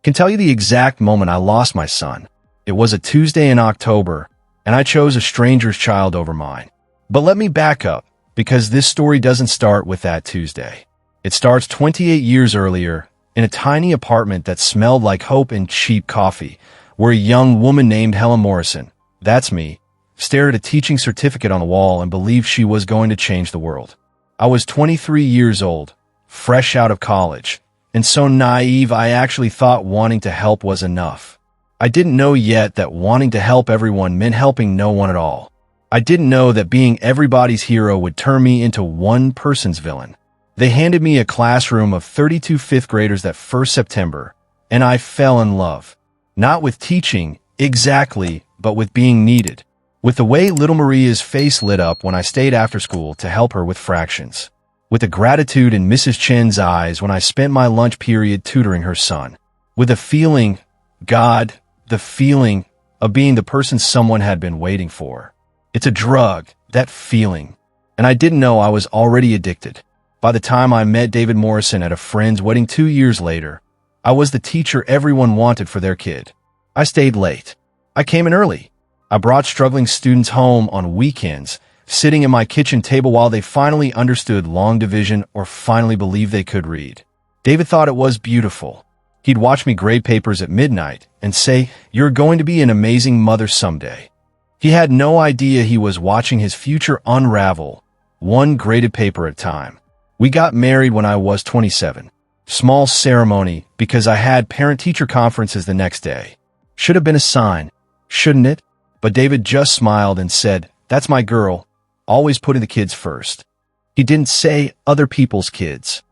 Can tell you the exact moment I lost my son. It was a Tuesday in October, and I chose a stranger's child over mine. But let me back up, because this story doesn't start with that Tuesday. It starts 28 years earlier, in a tiny apartment that smelled like hope and cheap coffee, where a young woman named Helen Morrison, that's me, stared at a teaching certificate on the wall and believed she was going to change the world. I was 23 years old, fresh out of college, and so naive I actually thought wanting to help was enough. I didn't know yet that wanting to help everyone meant helping no one at all. I didn't know that being everybody's hero would turn me into one person's villain. They handed me a classroom of 32 fifth graders that first September, and I fell in love. Not with teaching, exactly, but with being needed. With the way little Maria's face lit up when I stayed after school to help her with fractions. With the gratitude in Mrs. Chen's eyes when I spent my lunch period tutoring her son. With a feeling, God, the feeling of being the person someone had been waiting for. It's a drug, that feeling. And I didn't know I was already addicted. By the time I met David Morrison at a friend's wedding 2 years later, I was the teacher everyone wanted for their kid. I stayed late. I came in early. I brought struggling students home on weekends, sitting at my kitchen table while they finally understood long division or finally believed they could read. David thought it was beautiful. He'd watch me grade papers at midnight and say, "You're going to be an amazing mother someday." He had no idea he was watching his future unravel, one graded paper at a time. We got married when I was 27. Small ceremony because I had parent-teacher conferences the next day. Should have been a sign, shouldn't it? But David just smiled and said, "That's my girl, always putting the kids first." He didn't say other people's kids.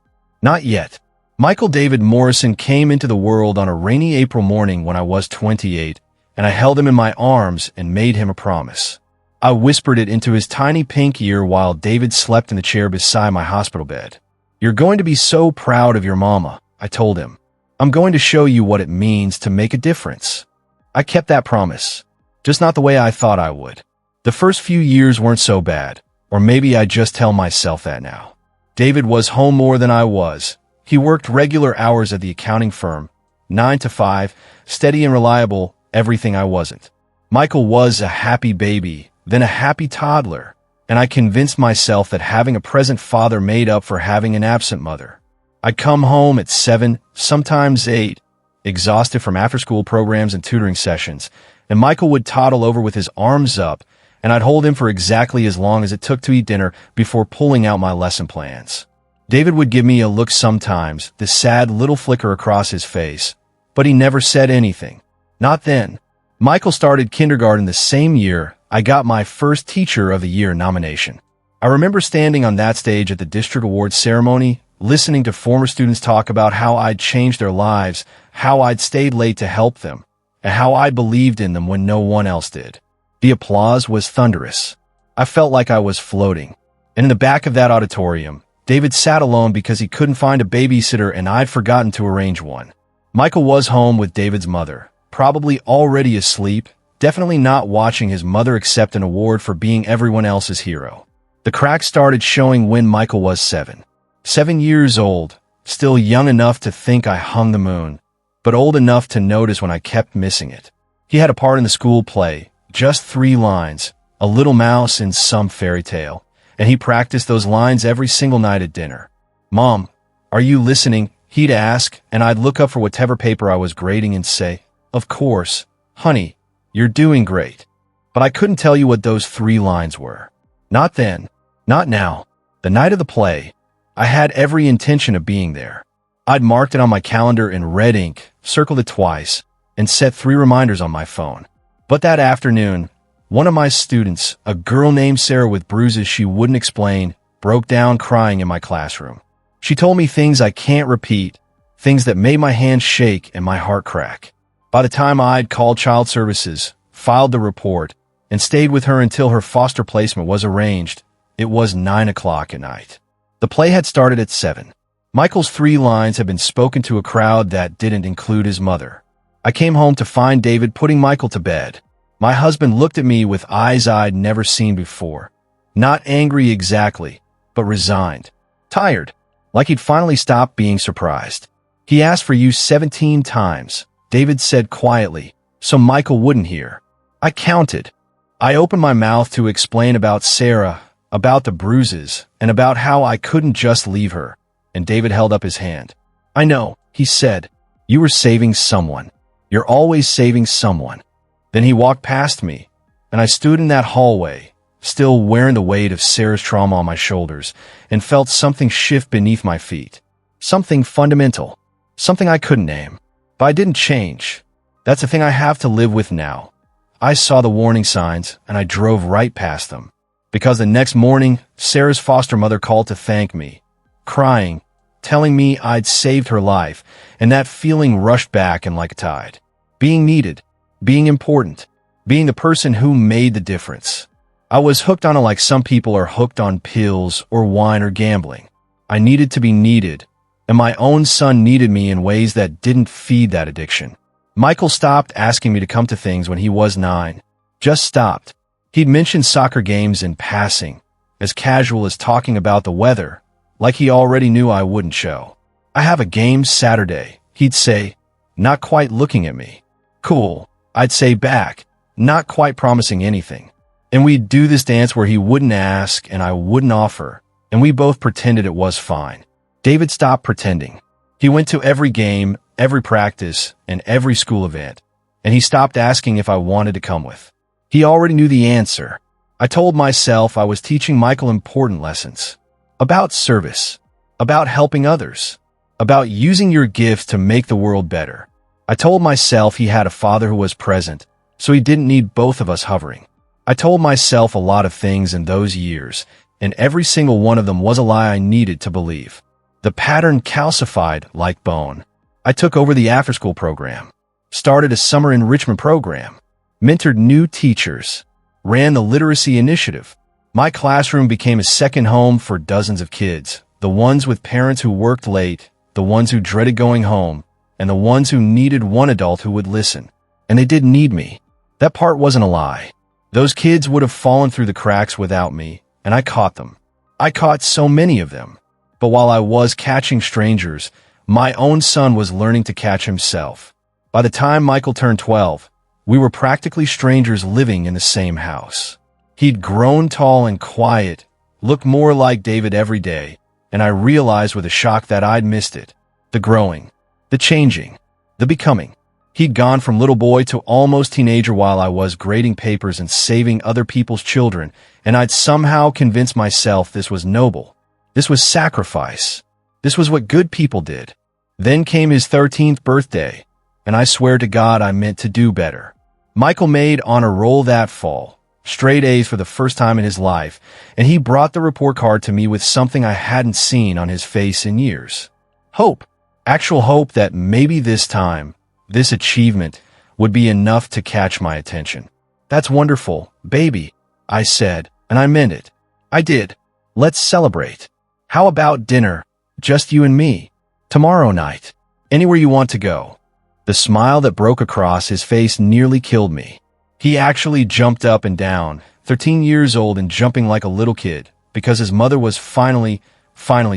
Not yet. Michael David Morrison came into the world on a rainy April morning when I was 28, and I held him in my arms and made him a promise. I whispered it into his tiny pink ear while David slept in the chair beside my hospital bed. "You're going to be so proud of your mama," I told him. "I'm going to show you what it means to make a difference." I kept that promise, just not the way I thought I would. The first few years weren't so bad, or maybe I just tell myself that now. David was home more than I was. He worked regular hours at the accounting firm, 9 to 5, steady and reliable, everything I wasn't. Michael was a happy baby, then a happy toddler, and I convinced myself that having a present father made up for having an absent mother. I'd come home at 7, sometimes 8, exhausted from after-school programs and tutoring sessions, and Michael would toddle over with his arms up, and I'd hold him for exactly as long as it took to eat dinner before pulling out my lesson plans. David would give me a look sometimes, this sad little flicker across his face, but he never said anything. Not then. Michael started kindergarten the same year I got my first Teacher of the Year nomination. I remember standing on that stage at the district awards ceremony, listening to former students talk about how I'd changed their lives, how I'd stayed late to help them, and how I believed in them when no one else did. The applause was thunderous. I felt like I was floating. And in the back of that auditorium, David sat alone because he couldn't find a babysitter and I'd forgotten to arrange one. Michael was home with David's mother, probably already asleep, definitely not watching his mother accept an award for being everyone else's hero. The cracks started showing when Michael was 7. 7 years old, still young enough to think I hung the moon, but old enough to notice when I kept missing it. He had a part in the school play, just 3 lines, a little mouse in some fairy tale, and he practiced those lines every single night at dinner. "Mom, are you listening?" he'd ask, and I'd look up for whatever paper I was grading and say, "Of course, honey, you're doing great." But I couldn't tell you what those 3 lines were. Not then, not now. The night of the play, I had every intention of being there. I'd marked it on my calendar in red ink, circled it twice, and set 3 reminders on my phone. But that afternoon, one of my students, a girl named Sarah with bruises she wouldn't explain, broke down crying in my classroom. She told me things I can't repeat, things that made my hands shake and my heart crack. By the time I'd called child services, filed the report, and stayed with her until her foster placement was arranged, it was 9 o'clock at night. The play had started at 7. Michael's 3 lines had been spoken to a crowd that didn't include his mother. I came home to find David putting Michael to bed. My husband looked at me with eyes I'd never seen before. Not angry exactly, but resigned. Tired, like he'd finally stopped being surprised. He asked for you 17 times, David said quietly, so Michael wouldn't hear. I counted. I opened my mouth to explain about Sarah, about the bruises, and about how I couldn't just leave her, and David held up his hand. I know, he said. You were saving someone. You're always saving someone. Then he walked past me, and I stood in that hallway, still wearing the weight of Sarah's trauma on my shoulders, and felt something shift beneath my feet. Something fundamental. Something I couldn't name. But I didn't change. That's the thing I have to live with now. I saw the warning signs, and I drove right past them. Because the next morning, Sarah's foster mother called to thank me, crying, telling me I'd saved her life, and that feeling rushed back in like a tide. Being needed, being important, being the person who made the difference. I was hooked on it like some people are hooked on pills or wine or gambling. I needed to be needed, and my own son needed me in ways that didn't feed that addiction. Michael stopped asking me to come to things when he was 9. Just stopped. He'd mention soccer games in passing, as casual as talking about the weather, like he already knew I wouldn't show. I have a game Saturday, he'd say, not quite looking at me. Cool, I'd say back, not quite promising anything. And we'd do this dance where he wouldn't ask and I wouldn't offer, and we both pretended it was fine. David stopped pretending. He went to every game, every practice, and every school event, and he stopped asking if I wanted to come with. He already knew the answer. I told myself I was teaching Michael important lessons. About service. About helping others. About using your gifts to make the world better. I told myself he had a father who was present, so he didn't need both of us hovering. I told myself a lot of things in those years, and every single one of them was a lie I needed to believe. The pattern calcified like bone. I took over the after-school program, started a summer enrichment program, mentored new teachers, ran the literacy initiative. My classroom became a second home for dozens of kids, the ones with parents who worked late, the ones who dreaded going home, and the ones who needed one adult who would listen. And they didn't need me. That part wasn't a lie. Those kids would have fallen through the cracks without me, and I caught them. I caught so many of them. But while I was catching strangers, my own son was learning to catch himself. By the time Michael turned 12, we were practically strangers living in the same house. He'd grown tall and quiet, looked more like David every day, and I realized with a shock that I'd missed it. The growing, the changing, the becoming. He'd gone from little boy to almost teenager while I was grading papers and saving other people's children, and I'd somehow convinced myself this was noble. This was sacrifice. This was what good people did. Then came his 13th birthday, and I swear to God I meant to do better. Michael made honor roll that fall, straight A's for the first time in his life, and he brought the report card to me with something I hadn't seen on his face in years. Hope. Actual hope that maybe this time, this achievement, would be enough to catch my attention. That's wonderful, baby, I said, and I meant it. I did. Let's celebrate. How about dinner? Just you and me. Tomorrow night. Anywhere you want to go. The smile that broke across his face nearly killed me. He actually jumped up and down, 13 years old and jumping like a little kid, because his mother was finally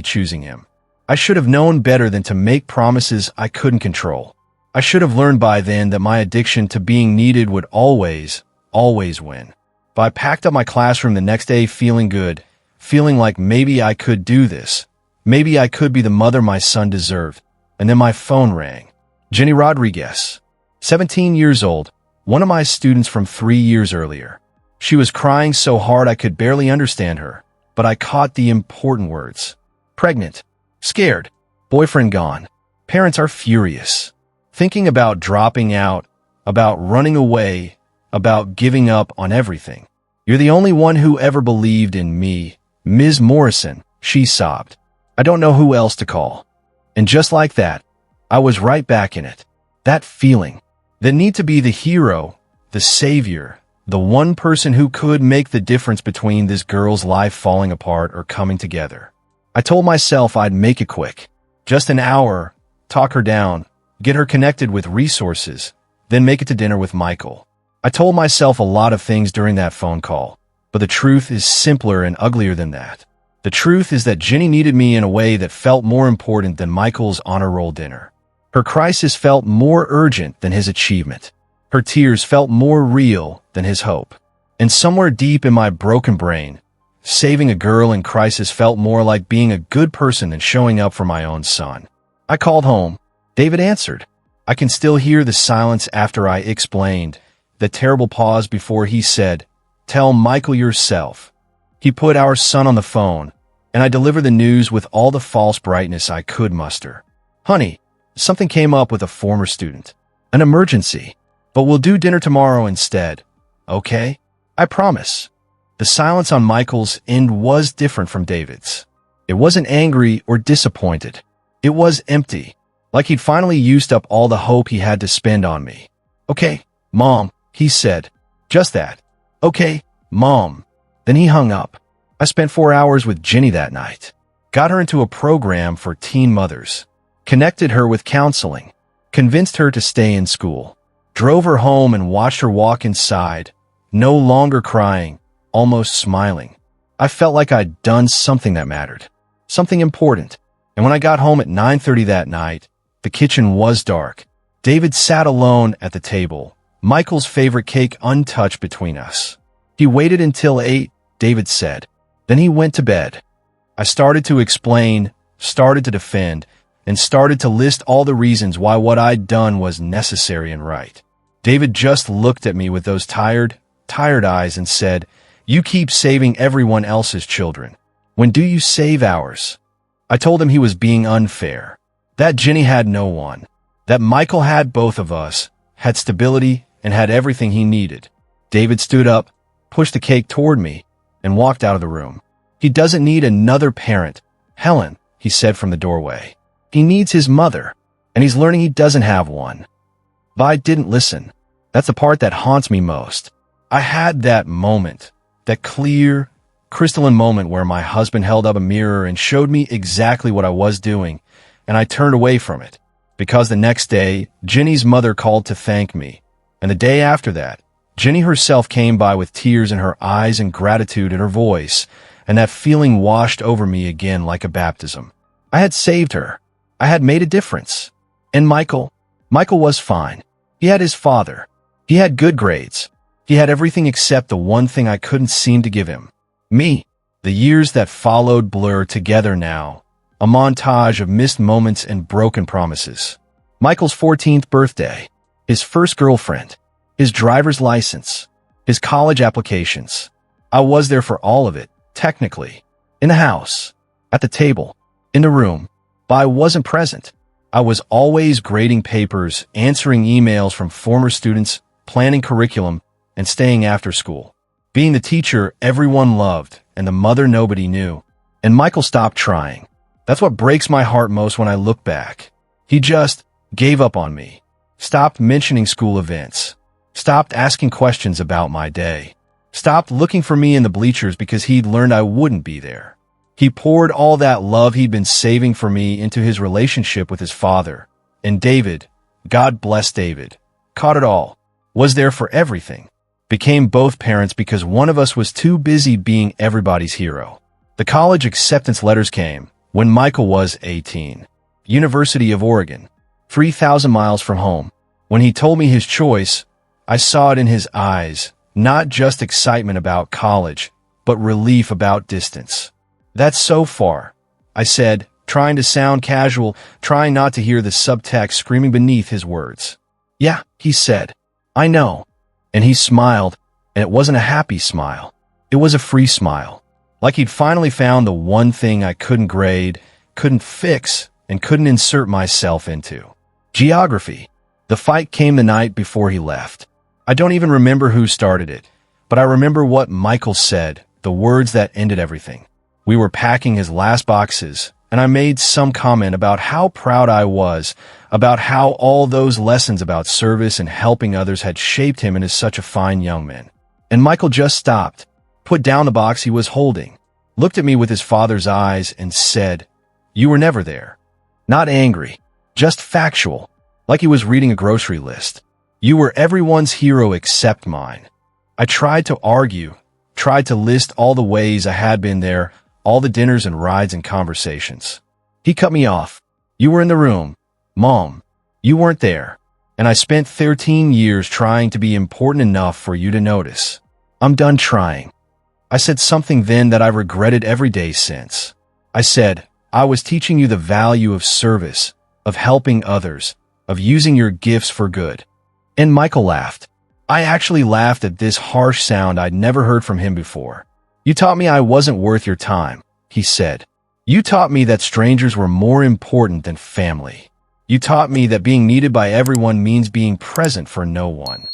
choosing him. I should have known better than to make promises I couldn't control. I should have learned by then that my addiction to being needed would always win. But I packed up my classroom the next day feeling good, feeling like maybe I could do this. Maybe I could be the mother my son deserved. And then my phone rang. Jenny Rodriguez, 17 years old, one of my students from 3 years earlier. She was crying so hard I could barely understand her, but I caught the important words. Pregnant. Scared. Boyfriend gone. Parents are furious. Thinking about dropping out, about running away, about giving up on everything. You're the only one who ever believed in me, Ms. Morrison, she sobbed. I don't know who else to call. And just like that, I was right back in it. That feeling. The need to be the hero, the savior, the one person who could make the difference between this girl's life falling apart or coming together. I told myself I'd make it quick. Just an hour, talk her down, get her connected with resources, then make it to dinner with Michael. I told myself a lot of things during that phone call, but the truth is simpler and uglier than that. The truth is that Jenny needed me in a way that felt more important than Michael's honor roll dinner. Her crisis felt more urgent than his achievement. Her tears felt more real than his hope. And somewhere deep in my broken brain, saving a girl in crisis felt more like being a good person than showing up for my own son. I called home. David answered. I can still hear the silence after I explained, the terrible pause before he said, "Tell Michael yourself." He put our son on the phone, and I delivered the news with all the false brightness I could muster. "Honey, something came up with a former student. An emergency. But we'll do dinner tomorrow instead. Okay? I promise." The silence on Michael's end was different from David's. It wasn't angry or disappointed. It was empty, like he'd finally used up all the hope he had to spend on me. "Okay, Mom," he said. Just that. "Okay, Mom." Then he hung up. I spent 4 hours with Jenny that night. Got her into a program for teen mothers. Connected her with counseling. Convinced her to stay in school. Drove her home and watched her walk inside, no longer crying, almost smiling. I felt like I'd done something that mattered. Something important. And when I got home at 9:30 that night, the kitchen was dark. David sat alone at the table, Michael's favorite cake untouched between us. He waited until 8, David said. Then he went to bed. I started to explain, started to defend, and started to list all the reasons why what I'd done was necessary and right. David just looked at me with those tired eyes and said, "You keep saving everyone else's children. When do you save ours?" I told him he was being unfair. That Jenny had no one. That Michael had both of us, had stability, and had everything he needed. David stood up, pushed the cake toward me, and walked out of the room. "He doesn't need another parent, Helen," he said from the doorway. "He needs his mother, and he's learning he doesn't have one." But I didn't listen. That's the part that haunts me most. I had that moment, that clear, crystalline moment where my husband held up a mirror and showed me exactly what I was doing, and I turned away from it. Because the next day, Jenny's mother called to thank me. And the day after that, Jenny herself came by with tears in her eyes and gratitude in her voice, and that feeling washed over me again like a baptism. I had saved her. I had made a difference. And Michael was fine. He had his father. He had good grades. He had everything except the one thing I couldn't seem to give him. Me. The years that followed blur together now. A montage of missed moments and broken promises. Michael's 14th birthday. His first girlfriend. His driver's license. His college applications. I was there for all of it, technically. In the house. At the table. In the room. But I wasn't present. I was always grading papers, answering emails from former students, planning curriculum, and staying after school. Being the teacher everyone loved and the mother nobody knew. And Michael stopped trying. That's what breaks my heart most when I look back. He just gave up on me. Stopped mentioning school events. Stopped asking questions about my day. Stopped looking for me in the bleachers because he'd learned I wouldn't be there. He poured all that love he'd been saving for me into his relationship with his father. And David, God bless David, caught it all. Was there for everything. Became both parents because one of us was too busy being everybody's hero. The college acceptance letters came when Michael was 18. University of Oregon, 3,000 miles from home. When he told me his choice, I saw it in his eyes, not just excitement about college, but relief about distance. "That's so far," I said, trying to sound casual, trying not to hear the subtext screaming beneath his words. "Yeah," he said. "I know." And he smiled, and it wasn't a happy smile. It was a free smile. Like he'd finally found the one thing I couldn't grade, couldn't fix, and couldn't insert myself into. Geography. The fight came the night before he left. I don't even remember who started it, but I remember what Michael said, the words that ended everything. We were packing his last boxes, and I made some comment about how proud I was, about how all those lessons about service and helping others had shaped him into such a fine young man. And Michael just stopped, put down the box he was holding, looked at me with his father's eyes, and said, "You were never there." Not angry, just factual, like he was reading a grocery list. "You were everyone's hero except mine." I tried to argue, tried to list all the ways I had been there, all the dinners and rides and conversations. He cut me off. "You were in the room, Mom." You weren't there. And I spent 13 years trying to be important enough for you to notice. I'm done trying. I said something then that I regretted every day since. I said, I was teaching you the value of service, of helping others, of using your gifts for good. And Michael laughed. I actually laughed at this harsh sound I'd never heard from him before. You taught me I wasn't worth your time, he said. You taught me that strangers were more important than family. You taught me that being needed by everyone means being present for no one.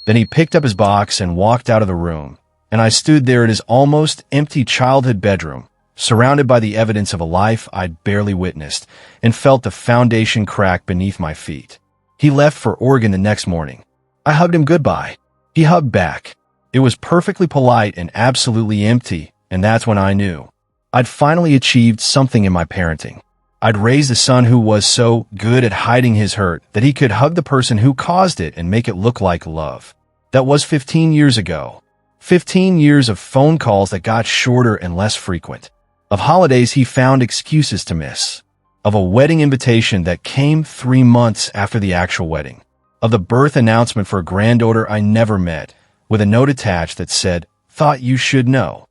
Then he picked up his box and walked out of the room, and I stood there at his almost empty childhood bedroom, surrounded by the evidence of a life I'd barely witnessed, and felt the foundation crack beneath my feet. He left for Oregon the next morning. I hugged him goodbye. He hugged back. It was perfectly polite and absolutely empty, and that's when I knew. I'd finally achieved something in my parenting. I'd raised a son who was so good at hiding his hurt that he could hug the person who caused it and make it look like love. That was 15 years ago. 15 years of phone calls that got shorter and less frequent. Of holidays he found excuses to miss. Of a wedding invitation that came 3 months after the actual wedding. Of the birth announcement for a granddaughter I never met, with a note attached that said, "Thought you should know."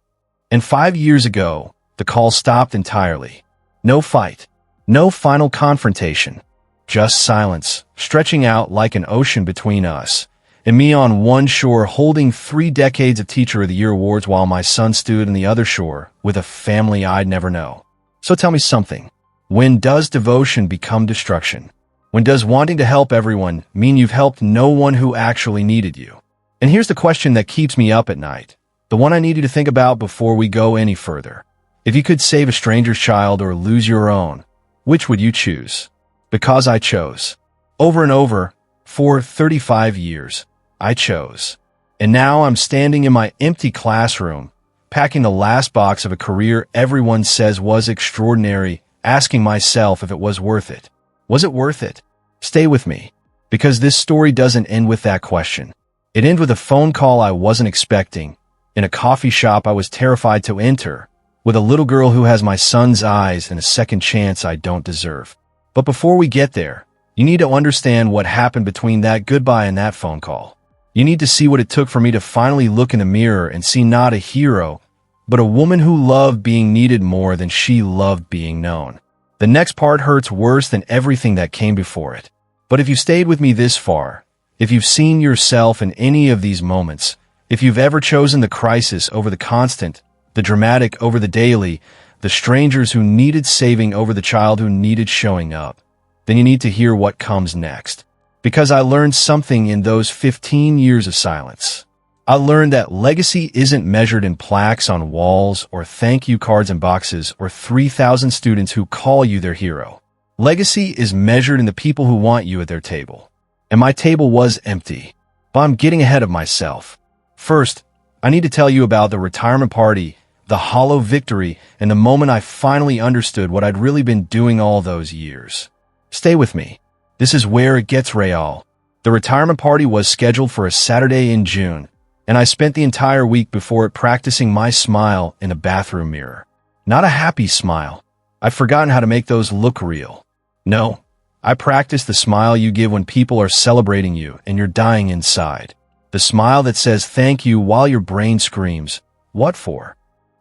And 5 years ago, the call stopped entirely. No fight. No final confrontation. Just silence, stretching out like an ocean between us, and me on one shore holding 3 decades of Teacher of the Year awards while my son stood on the other shore with a family I'd never know. So tell me something. When does devotion become destruction? When does wanting to help everyone mean you've helped no one who actually needed you? And here's the question that keeps me up at night, the one I need you to think about before we go any further. If you could save a stranger's child or lose your own, which would you choose? Because I chose. Over and over, for 35 years, I chose. And now I'm standing in my empty classroom, packing the last box of a career everyone says was extraordinary, asking myself if it was worth it. Was it worth it? Stay with me, because this story doesn't end with that question. It ends with a phone call I wasn't expecting, in a coffee shop I was terrified to enter, with a little girl who has my son's eyes and a second chance I don't deserve. But before we get there, you need to understand what happened between that goodbye and that phone call. You need to see what it took for me to finally look in the mirror and see not a hero, but a woman who loved being needed more than she loved being known. The next part hurts worse than everything that came before it. But if you stayed with me this far, if you've seen yourself in any of these moments, if you've ever chosen the crisis over the constant, the dramatic over the daily, the strangers who needed saving over the child who needed showing up, then you need to hear what comes next. Because I learned something in those 15 years of silence. I learned that legacy isn't measured in plaques on walls or thank you cards in boxes or 3,000 students who call you their hero. Legacy is measured in the people who want you at their table. And my table was empty. But I'm getting ahead of myself. First, I need to tell you about the retirement party, the hollow victory, and the moment I finally understood what I'd really been doing all those years. Stay with me. This is where it gets real. The retirement party was scheduled for a Saturday in June, and I spent the entire week before it practicing my smile in a bathroom mirror. Not a happy smile. I've forgotten how to make those look real. No, I practiced the smile you give when people are celebrating you and you're dying inside. The smile that says thank you while your brain screams, what for?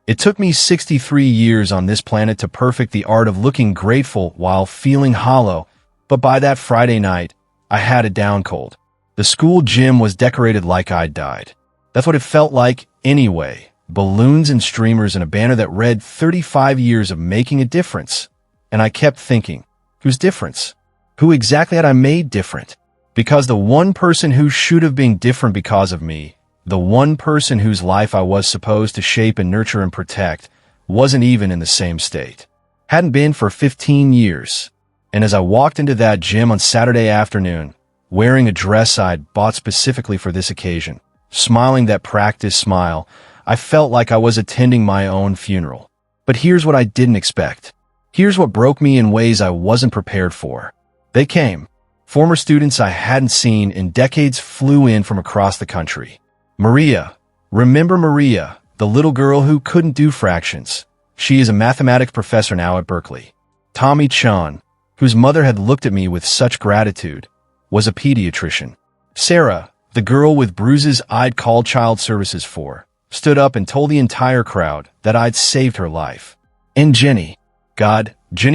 It took me 63 years on this planet to perfect the art of looking grateful while feeling hollow, but by that Friday night, I had it down cold. The school gym was decorated like I'd died. That's what it felt like anyway. Balloons and streamers and a banner that read 35 years of making a difference. And I kept thinking, whose difference? Who exactly had I made different? Because the one person who should have been different because of me, the one person whose life I was supposed to shape and nurture and protect, wasn't even in the same state. Hadn't been for 15 years. And as I walked into that gym on Saturday afternoon, wearing a dress I'd bought specifically for this occasion, smiling that practice smile, I felt like I was attending my own funeral. But here's what I didn't expect. Here's what broke me in ways I wasn't prepared for. They came. Former students I hadn't seen in decades flew in from across the country. Maria. Remember Maria, the little girl who couldn't do fractions. She is a mathematics professor now at Berkeley. Tommy Chun, whose mother had looked at me with such gratitude, was a pediatrician. Sarah, the girl with bruises I'd called child services for, stood up and told the entire crowd that I'd saved her life. And Jenny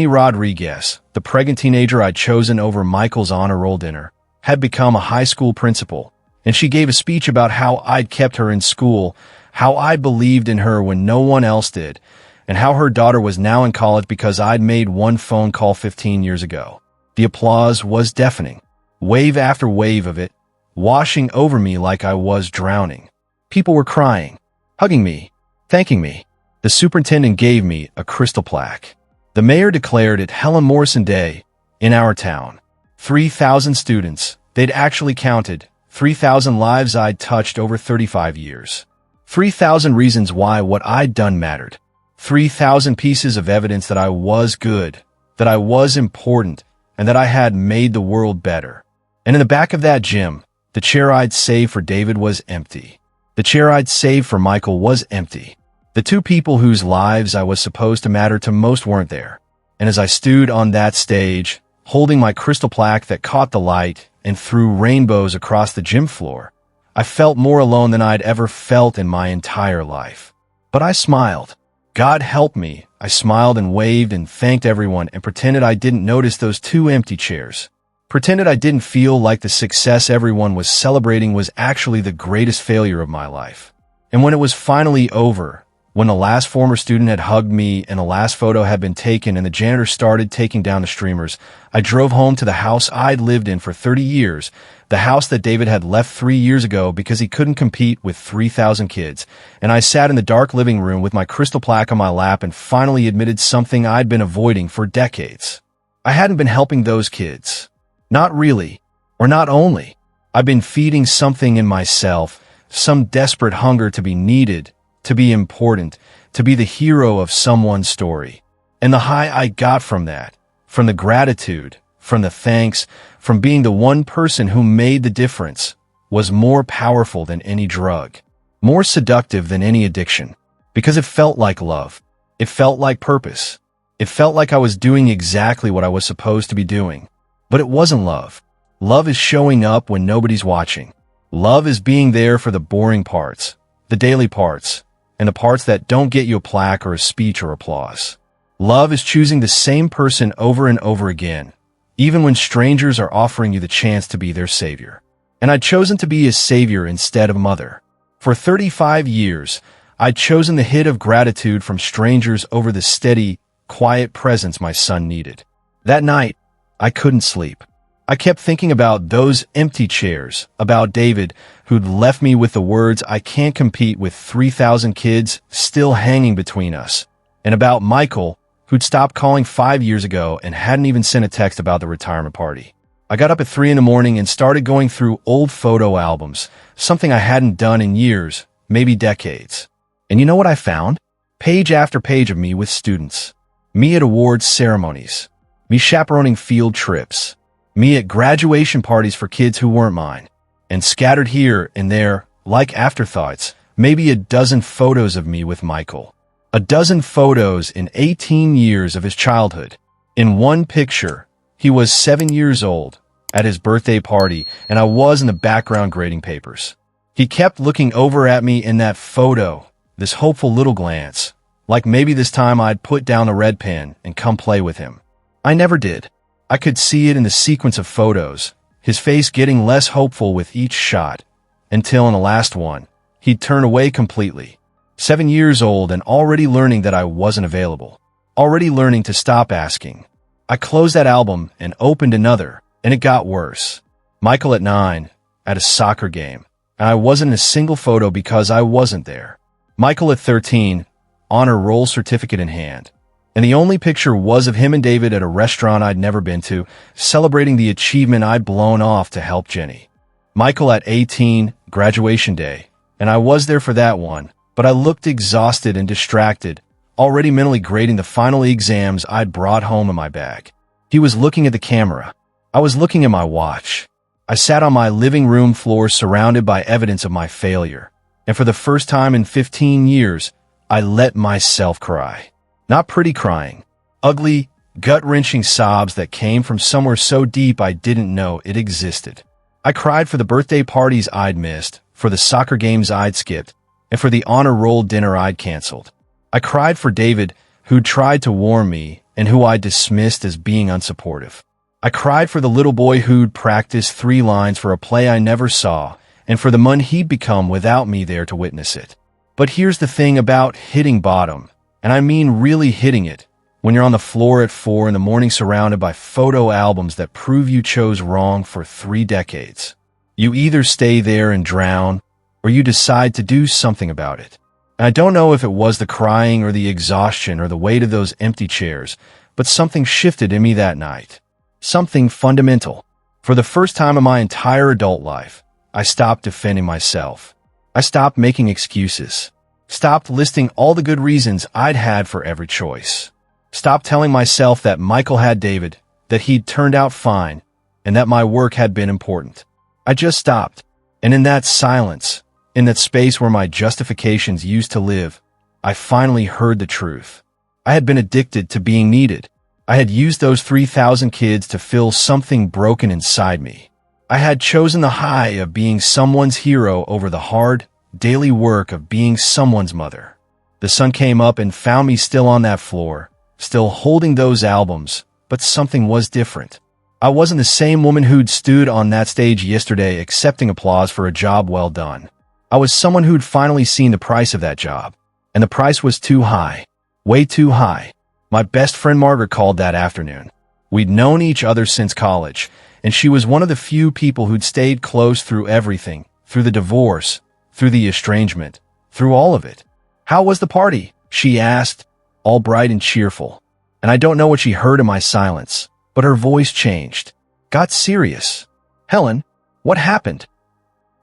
Rodriguez, the pregnant teenager I'd chosen over Michael's honor roll dinner, had become a high school principal, and she gave a speech about how I'd kept her in school, how I believed in her when no one else did, and how her daughter was now in college because I'd made one phone call 15 years ago. The applause was deafening, wave after wave of it, washing over me like I was drowning. People were crying, hugging me, thanking me. The superintendent gave me a crystal plaque. The mayor declared it Helen Morrison Day in our town. 3,000 students. They'd actually counted 3,000 lives I'd touched over 35 years. 3,000 reasons why what I'd done mattered. 3,000 pieces of evidence that I was good, that I was important, and that I had made the world better. And in the back of that gym, the chair I'd saved for David was empty. The chair I'd saved for Michael was empty. The two people whose lives I was supposed to matter to most weren't there. And as I stood on that stage, holding my crystal plaque that caught the light and threw rainbows across the gym floor, I felt more alone than I'd ever felt in my entire life. But I smiled. God help me. I smiled and waved and thanked everyone and pretended I didn't notice those two empty chairs. Pretended I didn't feel like the success everyone was celebrating was actually the greatest failure of my life. And when it was finally over, when the last former student had hugged me and the last photo had been taken and the janitor started taking down the streamers, I drove home to the house I'd lived in for 30 years, the house that David had left 3 years ago because he couldn't compete with 3,000 kids, and I sat in the dark living room with my crystal plaque on my lap and finally admitted something I'd been avoiding for decades. I hadn't been helping those kids. Not really, or not only. I'd been feeding something in myself, some desperate hunger to be needed, to be important, to be the hero of someone's story. And the high I got from that, from the gratitude, from the thanks, from being the one person who made the difference, was more powerful than any drug, more seductive than any addiction, because it felt like love. It felt like purpose. It felt like I was doing exactly what I was supposed to be doing. But it wasn't love. Love is showing up when nobody's watching. Love is being there for the boring parts, the daily parts, and the parts that don't get you a plaque or a speech or applause. Love is choosing the same person over and over again, even when strangers are offering you the chance to be their savior. And I'd chosen to be his savior instead of mother. For 35 years, I'd chosen the hit of gratitude from strangers over the steady, quiet presence my son needed. That night, I couldn't sleep. I kept thinking about those empty chairs, about David, who'd left me with the words, "I can't compete with 3,000 kids," still hanging between us, and about Michael, who'd stopped calling 5 years ago and hadn't even sent a text about the retirement party. I got up at 3 in the morning and started going through old photo albums, something I hadn't done in years, maybe decades. And you know what I found? Page after page of me with students. Me at awards ceremonies. Me chaperoning field trips. Me at graduation parties for kids who weren't mine. And scattered here and there, like afterthoughts, maybe a dozen photos of me with Michael. A dozen photos in 18 years of his childhood. In one picture, he was 7 years old, at his birthday party, and I was in the background grading papers. He kept looking over at me in that photo, this hopeful little glance, like maybe this time I'd put down the red pen and come play with him. I never did. I could see it in the sequence of photos, his face getting less hopeful with each shot, until in the last one, he'd turn away completely. 7 years old and already learning that I wasn't available. Already learning to stop asking. I closed that album and opened another, and it got worse. Michael at 9, at a soccer game, and I wasn't in a single photo because I wasn't there. Michael at 13, honor roll certificate in hand. And the only picture was of him and David at a restaurant I'd never been to, celebrating the achievement I'd blown off to help Jenny. Michael at 18, graduation day, and I was there for that one, but I looked exhausted and distracted, already mentally grading the final exams I'd brought home in my bag. He was looking at the camera. I was looking at my watch. I sat on my living room floor surrounded by evidence of my failure, and for the first time in 15 years, I let myself cry. Not pretty crying. Ugly, gut-wrenching sobs that came from somewhere so deep I didn't know it existed. I cried for the birthday parties I'd missed, for the soccer games I'd skipped, and for the honor roll dinner I'd canceled. I cried for David, who'd tried to warn me and who I dismissed as being unsupportive. I cried for the little boy who'd practiced 3 lines for a play I never saw, and for the man he'd become without me there to witness it. But here's the thing about hitting bottom, and I mean really hitting it, when you're on the floor at 4 in the morning surrounded by photo albums that prove you chose wrong for 3 decades. You either stay there and drown, or you decide to do something about it. And I don't know if it was the crying or the exhaustion or the weight of those empty chairs, but something shifted in me that night. Something fundamental. For the first time in my entire adult life, I stopped defending myself. I stopped making excuses. Stopped listing all the good reasons I'd had for every choice. Stopped telling myself that Michael had David, that he'd turned out fine, and that my work had been important. I just stopped. And in that silence, in that space where my justifications used to live, I finally heard the truth. I had been addicted to being needed. I had used those 3,000 kids to fill something broken inside me. I had chosen the high of being someone's hero over the hard, daily work of being someone's mother. The sun came up and found me still on that floor, still holding those albums, but something was different. I wasn't the same woman who'd stood on that stage yesterday accepting applause for a job well done. I was someone who'd finally seen the price of that job, and the price was too high, way too high. My best friend Margaret called that afternoon. We'd known each other since college, and she was one of the few people who'd stayed close through everything, through the divorce, through the estrangement, through all of it. "How was the party?" she asked, all bright and cheerful. And I don't know what she heard in my silence, but her voice changed, got serious. "Helen, what happened?"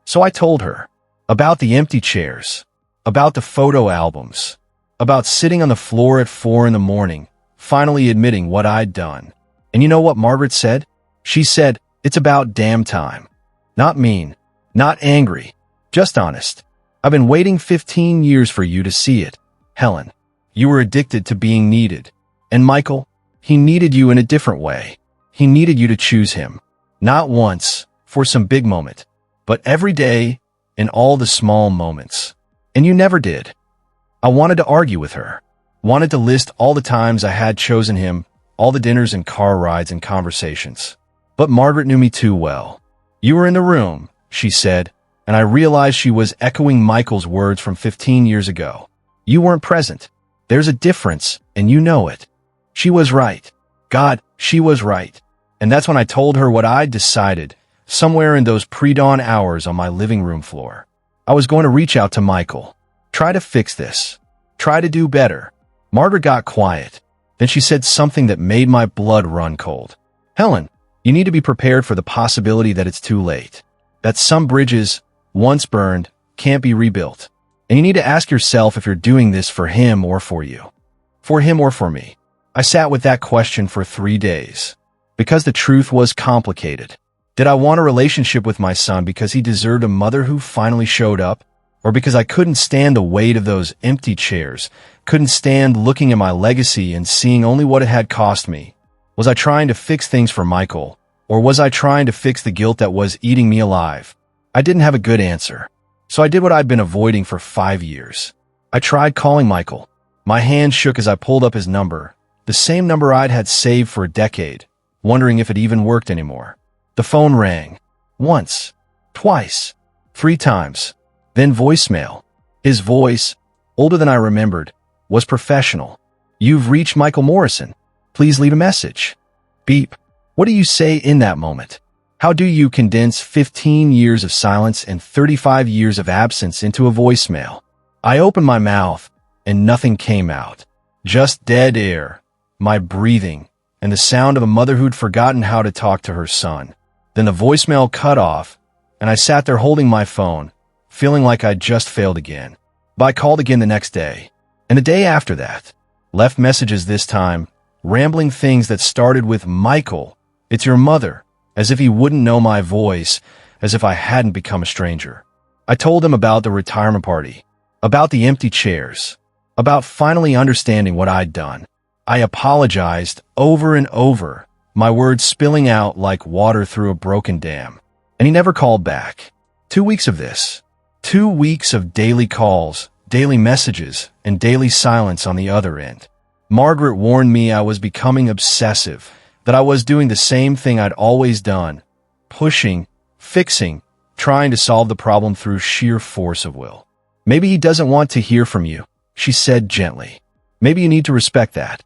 So I told her about the empty chairs, about the photo albums, about sitting on the floor at 4 in the morning, finally admitting what I'd done. And you know what Margaret said? She said, "It's about damn time." Not mean, not angry, just honest. "I've been waiting 15 years for you to see it, Helen. You were addicted to being needed. And Michael, he needed you in a different way. He needed you to choose him. Not once, for some big moment, but every day, in all the small moments. And you never did." I wanted to argue with her. Wanted to list all the times I had chosen him, all the dinners and car rides and conversations. But Margaret knew me too well. "You were in the room," she said, and I realized she was echoing Michael's words from 15 years ago. "You weren't present. There's a difference, and you know it." She was right. God, she was right. And that's when I told her what I'd decided, somewhere in those pre-dawn hours on my living room floor. I was going to reach out to Michael. Try to fix this. Try to do better. Margaret got quiet. Then she said something that made my blood run cold. "Helen, you need to be prepared for the possibility that it's too late. That some bridges, once burned, can't be rebuilt. And you need to ask yourself if you're doing this for him or for you. For him or for me." I sat with that question for 3 days. Because the truth was complicated. Did I want a relationship with my son because he deserved a mother who finally showed up? Or because I couldn't stand the weight of those empty chairs, couldn't stand looking at my legacy and seeing only what it had cost me? Was I trying to fix things for Michael? Or was I trying to fix the guilt that was eating me alive? I didn't have a good answer. So I did what I'd been avoiding for 5 years. I tried calling Michael. My hand shook as I pulled up his number, the same number I'd had saved for a decade, wondering if it even worked anymore. The phone rang. Once, twice, 3 times. Then voicemail. His voice, older than I remembered, was professional. "You've reached Michael Morrison. Please leave a message." Beep. What do you say in that moment? How do you condense 15 years of silence and 35 years of absence into a voicemail? I opened my mouth, and nothing came out. Just dead air, my breathing, and the sound of a mother who'd forgotten how to talk to her son. Then the voicemail cut off, and I sat there holding my phone, feeling like I'd just failed again. But I called again the next day, and the day after that. Left messages this time, rambling things that started with, "Michael, it's your mother," as if he wouldn't know my voice, as if I hadn't become a stranger. I told him about the retirement party, about the empty chairs, about finally understanding what I'd done. I apologized over and over, my words spilling out like water through a broken dam. And he never called back. 2 weeks of this. 2 weeks of daily calls, daily messages, and daily silence on the other end. Margaret warned me I was becoming obsessive, that I was doing the same thing I'd always done, pushing, fixing, trying to solve the problem through sheer force of will. Maybe he doesn't want to hear from you, she said gently. Maybe you need to respect that.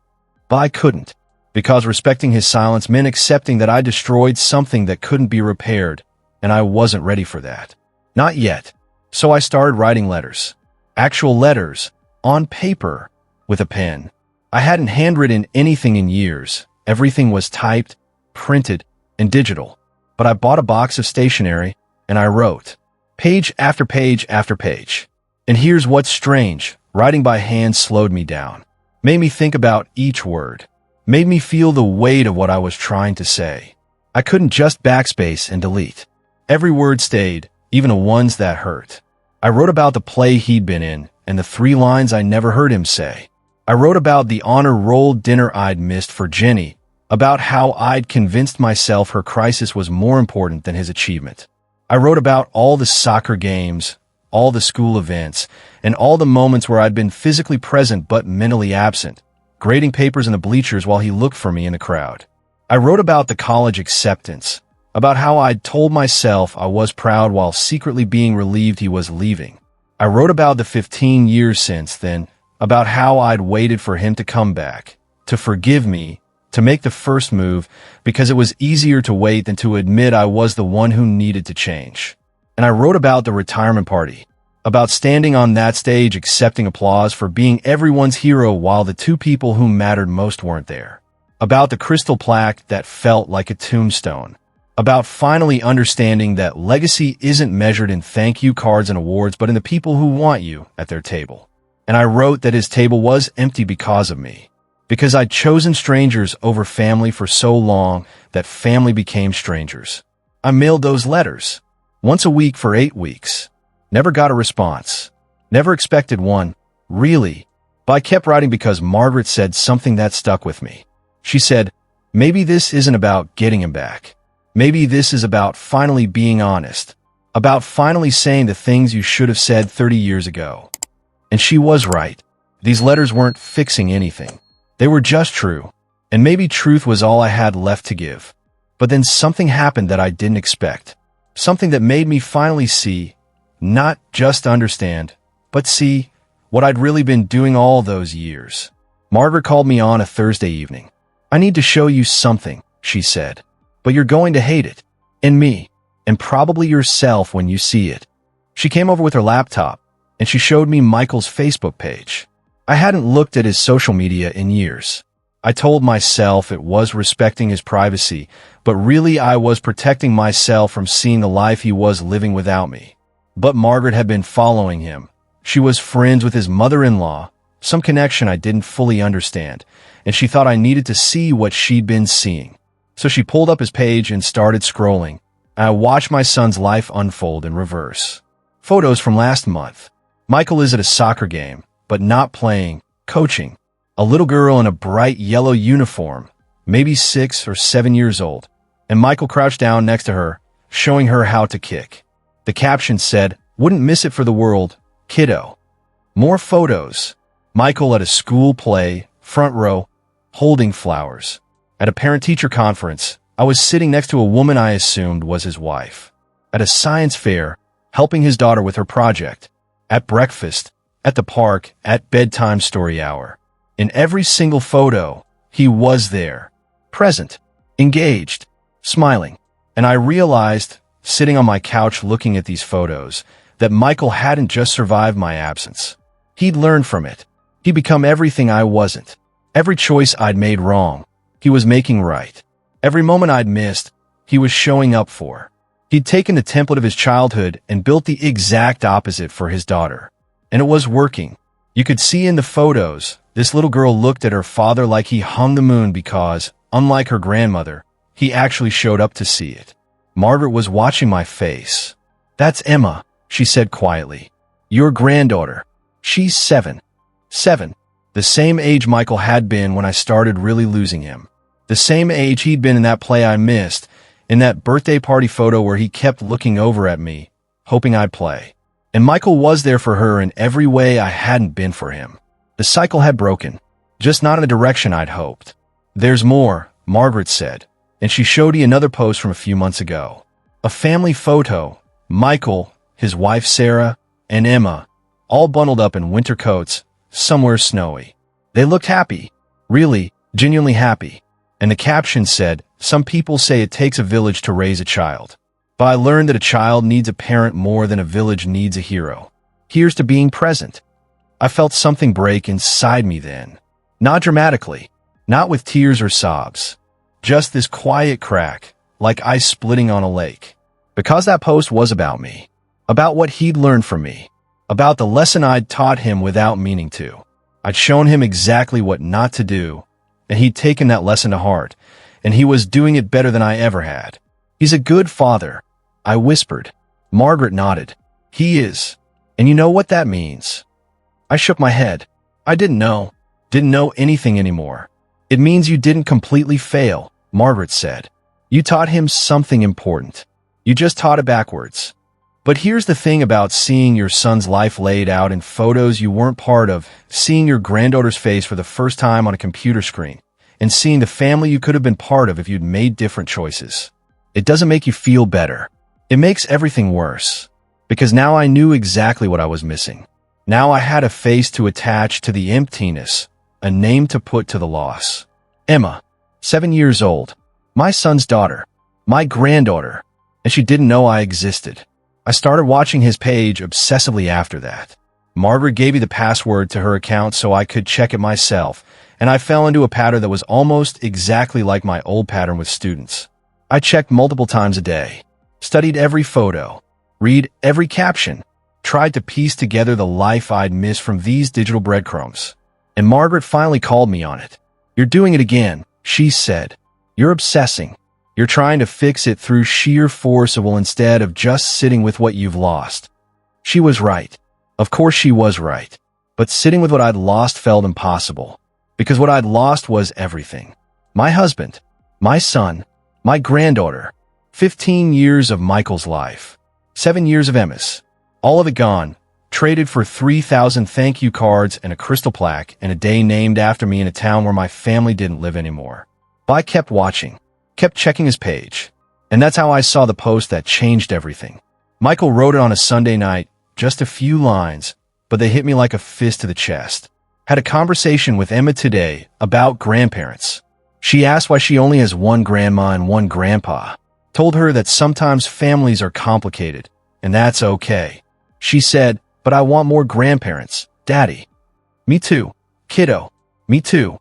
But I couldn't, because respecting his silence meant accepting that I destroyed something that couldn't be repaired, and I wasn't ready for that. Not yet. So I started writing letters. Actual letters, on paper, with a pen. I hadn't handwritten anything in years. Everything was typed, printed, and digital. But I bought a box of stationery, and I wrote. Page after page after page. And here's what's strange. Writing by hand slowed me down. Made me think about each word. Made me feel the weight of what I was trying to say. I couldn't just backspace and delete. Every word stayed, even the ones that hurt. I wrote about the play he'd been in, and the 3 lines I never heard him say. I wrote about the honor roll dinner I'd missed for Jenny, about how I'd convinced myself her crisis was more important than his achievement. I wrote about all the soccer games, all the school events, and all the moments where I'd been physically present but mentally absent, grading papers in the bleachers while he looked for me in the crowd. I wrote about the college acceptance, about how I'd told myself I was proud while secretly being relieved he was leaving. I wrote about the 15 years since then, about how I'd waited for him to come back, to forgive me, to make the first move, because it was easier to wait than to admit I was the one who needed to change. And I wrote about the retirement party, about standing on that stage accepting applause for being everyone's hero while the 2 people who mattered most weren't there, about the crystal plaque that felt like a tombstone, about finally understanding that legacy isn't measured in thank you cards and awards but in the people who want you at their table. And I wrote that his table was empty because of me, because I'd chosen strangers over family for so long that family became strangers. I mailed those letters. Once a week for 8 weeks. Never got a response. Never expected one, really. But I kept writing because Margaret said something that stuck with me. She said, maybe this isn't about getting him back. Maybe this is about finally being honest. About finally saying the things you should have said 30 years ago. And she was right. These letters weren't fixing anything. They were just true. And maybe truth was all I had left to give. But then something happened that I didn't expect. Something that made me finally see, not just understand, but see what I'd really been doing all those years. Margaret called me on a Thursday evening. I need to show you something, she said. But you're going to hate it. And me. And probably yourself when you see it. She came over with her laptop, and she showed me Michael's Facebook page. I hadn't looked at his social media in years. I told myself it was respecting his privacy, but really I was protecting myself from seeing the life he was living without me. But Margaret had been following him. She was friends with his mother-in-law, some connection I didn't fully understand, and she thought I needed to see what she'd been seeing. So she pulled up his page and started scrolling, and I watched my son's life unfold in reverse. Photos from last month. Michael is at a soccer game, but not playing, coaching. A little girl in a bright yellow uniform, maybe 6 or 7 years old, and Michael crouched down next to her, showing her how to kick. The caption said, "Wouldn't miss it for the world, kiddo." More photos. Michael at a school play, front row, holding flowers. At a parent-teacher conference, I was sitting next to a woman I assumed was his wife. At a science fair, helping his daughter with her project. At breakfast, at the park, at bedtime story hour. In every single photo, he was there, present, engaged, smiling. And I realized, sitting on my couch looking at these photos, that Michael hadn't just survived my absence. He'd learned from it. He'd become everything I wasn't. Every choice I'd made wrong, he was making right. Every moment I'd missed, he was showing up for. He'd taken the template of his childhood and built the exact opposite for his daughter. And it was working. You could see in the photos, this little girl looked at her father like he hung the moon because, unlike her grandmother, he actually showed up to see it. Margaret was watching my face. "That's Emma," she said quietly. "Your granddaughter. She's 7. 7. The same age Michael had been when I started really losing him. The same age he'd been in that play I missed, in that birthday party photo where he kept looking over at me, hoping I'd play. And Michael was there for her in every way I hadn't been for him. The cycle had broken, just not in the direction I'd hoped. "There's more," Margaret said, and she showed me another post from a few months ago. A family photo, Michael, his wife Sarah, and Emma, all bundled up in winter coats, somewhere snowy. They looked happy, really, genuinely happy. And the caption said, "Some people say it takes a village to raise a child. But I learned that a child needs a parent more than a village needs a hero. Here's to being present." I felt something break inside me then. Not dramatically, not with tears or sobs. Just this quiet crack, like ice splitting on a lake. Because that post was about me. About what he'd learned from me. About the lesson I'd taught him without meaning to. I'd shown him exactly what not to do, and he'd taken that lesson to heart, and he was doing it better than I ever had. "He's a good father," I whispered. Margaret nodded. "He is. And you know what that means?" I shook my head. I didn't know anything anymore. "It means you didn't completely fail," Margaret said. "You taught him something important. You just taught it backwards." But here's the thing about seeing your son's life laid out in photos you weren't part of, seeing your granddaughter's face for the first time on a computer screen, and seeing the family you could have been part of if you'd made different choices. It doesn't make you feel better. It makes everything worse. Because now I knew exactly what I was missing. Now I had a face to attach to the emptiness, a name to put to the loss. Emma, 7 years old, my son's daughter, my granddaughter, and she didn't know I existed. I started watching his page obsessively after that. Margaret gave me the password to her account so I could check it myself, and I fell into a pattern that was almost exactly like my old pattern with students. I checked multiple times a day, studied every photo, read every caption, tried to piece together the life I'd missed from these digital breadcrumbs. And Margaret finally called me on it. "You're doing it again," she said. "You're obsessing. You're trying to fix it through sheer force of will instead of just sitting with what you've lost." She was right. Of course she was right. But sitting with what I'd lost felt impossible. Because what I'd lost was everything. My husband, my son, my granddaughter, 15 years of Michael's life, 7 years of Emma's. All of it gone, traded for 3,000 thank you cards and a crystal plaque and a day named after me in a town where my family didn't live anymore. But I kept watching. Kept checking his page. And that's how I saw the post that changed everything. Michael wrote it on a Sunday night, just a few lines, but they hit me like a fist to the chest. Had a conversation with Emma today about grandparents. She asked why she only has one grandma and one grandpa. Told her that sometimes families are complicated, and that's okay. She said, "But I want more grandparents, Daddy." Me too, kiddo. Me too.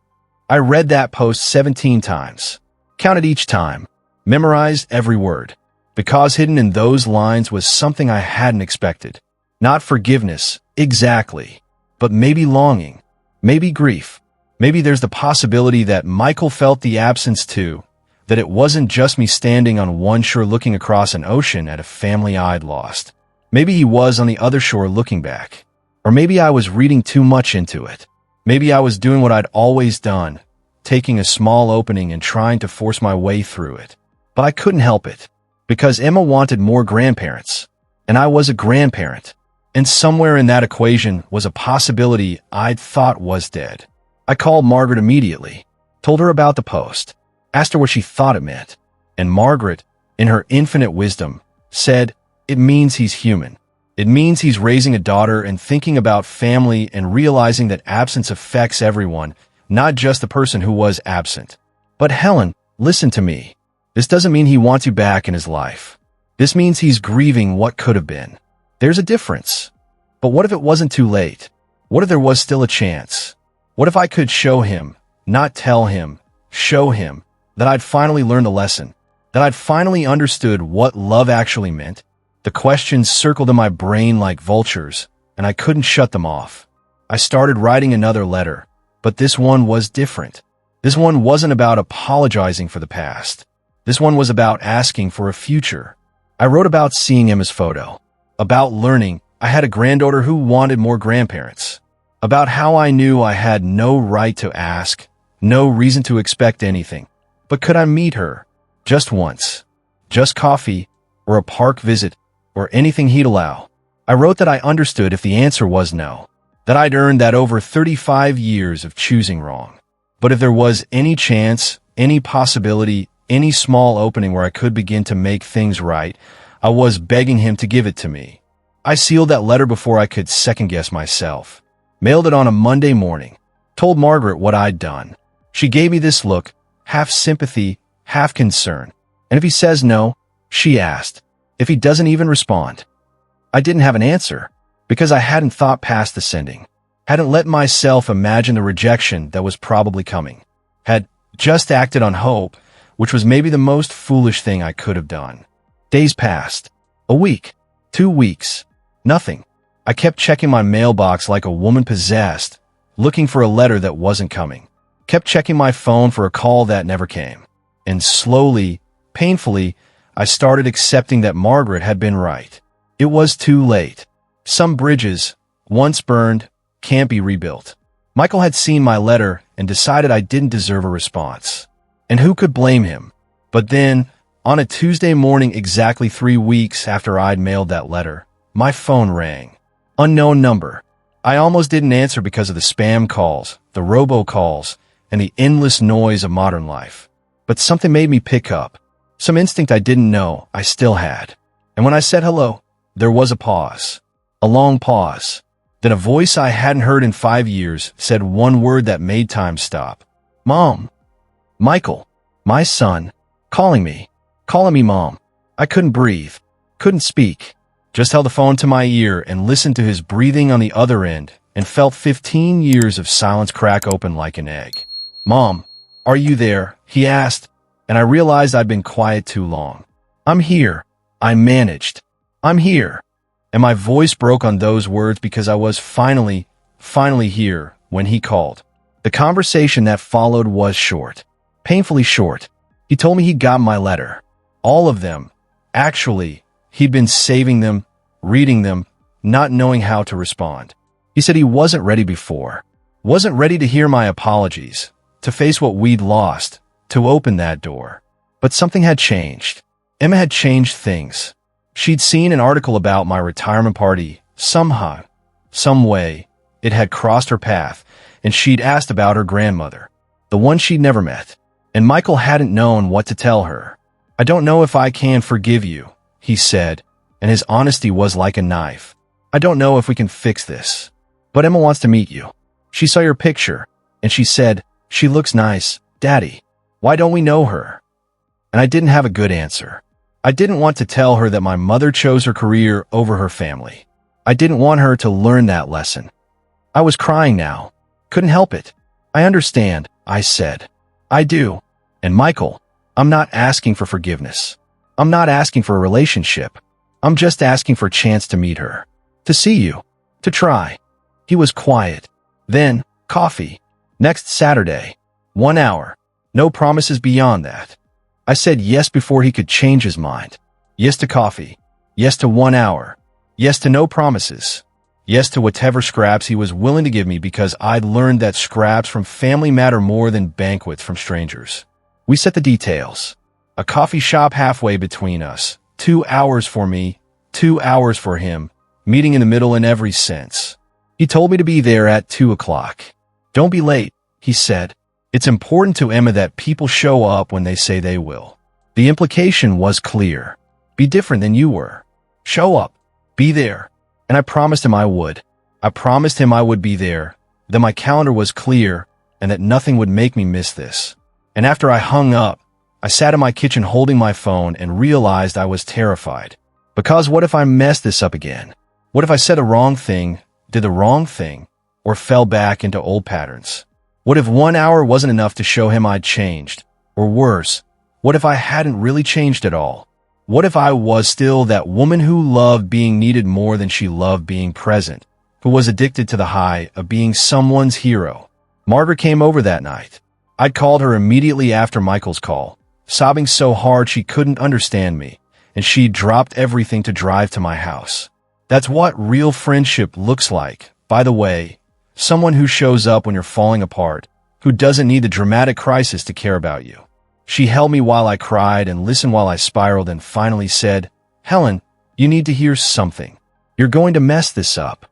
I read that post 17 times. Counted each time, memorized every word, because hidden in those lines was something I hadn't expected. Not forgiveness, exactly, but maybe longing, maybe grief. Maybe there's the possibility that Michael felt the absence too, that it wasn't just me standing on one shore looking across an ocean at a family I'd lost. Maybe he was on the other shore looking back. Or maybe I was reading too much into it. Maybe I was doing what I'd always done, taking a small opening and trying to force my way through it. But I couldn't help it, because Emma wanted more grandparents, and I was a grandparent, and somewhere in that equation was a possibility I'd thought was dead. I called Margaret immediately, told her about the post, asked her what she thought it meant, and Margaret, in her infinite wisdom, said, "It means he's human. It means he's raising a daughter and thinking about family and realizing that absence affects everyone, not just the person who was absent." But Helen, listen to me. This doesn't mean he wants you back in his life. This means he's grieving what could have been. There's a difference. But what if it wasn't too late? What if there was still a chance? What if I could show him, not tell him, show him, that I'd finally learned a lesson, that I'd finally understood what love actually meant? The questions circled in my brain like vultures, and I couldn't shut them off. I started writing another letter. But this one was different. This one wasn't about apologizing for the past. This one was about asking for a future. I wrote about seeing Emma's photo, about learning I had a granddaughter who wanted more grandparents, about how I knew I had no right to ask, no reason to expect anything. But could I meet her? Just once. Just coffee, or a park visit, or anything he'd allow. I wrote that I understood if the answer was no, that I'd earned that over 35 years of choosing wrong. But if there was any chance, any possibility, any small opening where I could begin to make things right, I was begging him to give it to me. I sealed that letter before I could second-guess myself. Mailed it on a Monday morning. Told Margaret what I'd done. She gave me this look, half sympathy, half concern. And if he says no, she asked, if he doesn't even respond. I didn't have an answer, because I hadn't thought past the sending. Hadn't let myself imagine the rejection that was probably coming. Had just acted on hope, which was maybe the most foolish thing I could have done. Days passed. A week. 2 weeks. Nothing. I kept checking my mailbox like a woman possessed, looking for a letter that wasn't coming. Kept checking my phone for a call that never came. And slowly, painfully, I started accepting that Margaret had been right. It was too late. Some bridges, once burned, can't be rebuilt. Michael had seen my letter and decided I didn't deserve a response. And who could blame him? But then, on a Tuesday morning exactly 3 weeks after I'd mailed that letter, my phone rang. Unknown number. I almost didn't answer because of the spam calls, the robocalls, and the endless noise of modern life. But something made me pick up. Some instinct I didn't know I still had. And when I said hello, there was a pause. A long pause. Then a voice I hadn't heard in 5 years said one word that made time stop. Mom. Michael, my son, calling me Mom. I couldn't breathe, couldn't speak. Just held the phone to my ear and listened to his breathing on the other end and felt 15 years of silence crack open like an egg. Mom, are you there? He asked, and I realized I'd been quiet too long. I'm here. I managed. I'm here. And my voice broke on those words because I was finally here when he called. The conversation that followed was short. Painfully short. He told me he'd got my letter. All of them. Actually, he'd been saving them, reading them, not knowing how to respond. He said he wasn't ready before. Wasn't ready to hear my apologies, to face what we'd lost, to open that door. But something had changed. Emma had changed things. She'd seen an article about my retirement party. Somehow, some way, it had crossed her path, and she'd asked about her grandmother, the one she'd never met. And Michael hadn't known what to tell her. I don't know if I can forgive you, he said, and his honesty was like a knife. I don't know if we can fix this. But Emma wants to meet you. She saw your picture, and she said, she looks nice, Daddy. Why don't we know her? And I didn't have a good answer. I didn't want to tell her that my mother chose her career over her family. I didn't want her to learn that lesson. I was crying now. Couldn't help it. I understand, I said. I do. And Michael, I'm not asking for forgiveness. I'm not asking for a relationship. I'm just asking for a chance to meet her. To see you. To try. He was quiet. Then, coffee. Next Saturday. 1 hour. No promises beyond that. I said yes before he could change his mind. Yes to coffee. Yes to 1 hour. Yes to no promises. Yes to whatever scraps he was willing to give me because I'd learned that scraps from family matter more than banquets from strangers. We set the details. A coffee shop halfway between us. 2 hours for me, 2 hours for him, meeting in the middle in every sense. He told me to be there at 2 o'clock. Don't be late, he said. It's important to Emma that people show up when they say they will. The implication was clear. Be different than you were. Show up. Be there. And I promised him I would. I promised him I would be there, that my calendar was clear, and that nothing would make me miss this. And after I hung up, I sat in my kitchen holding my phone and realized I was terrified. Because what if I messed this up again? What if I said the wrong thing, did the wrong thing, or fell back into old patterns? What if 1 hour wasn't enough to show him I'd changed? Or worse, what if I hadn't really changed at all? What if I was still that woman who loved being needed more than she loved being present, who was addicted to the high of being someone's hero? Margaret came over that night. I'd called her immediately after Michael's call, sobbing so hard she couldn't understand me, and she dropped everything to drive to my house. That's what real friendship looks like, by the way. Someone who shows up when you're falling apart, who doesn't need the dramatic crisis to care about you. She held me while I cried and listened while I spiraled and finally said, "Helen, you need to hear something. You're going to mess this up."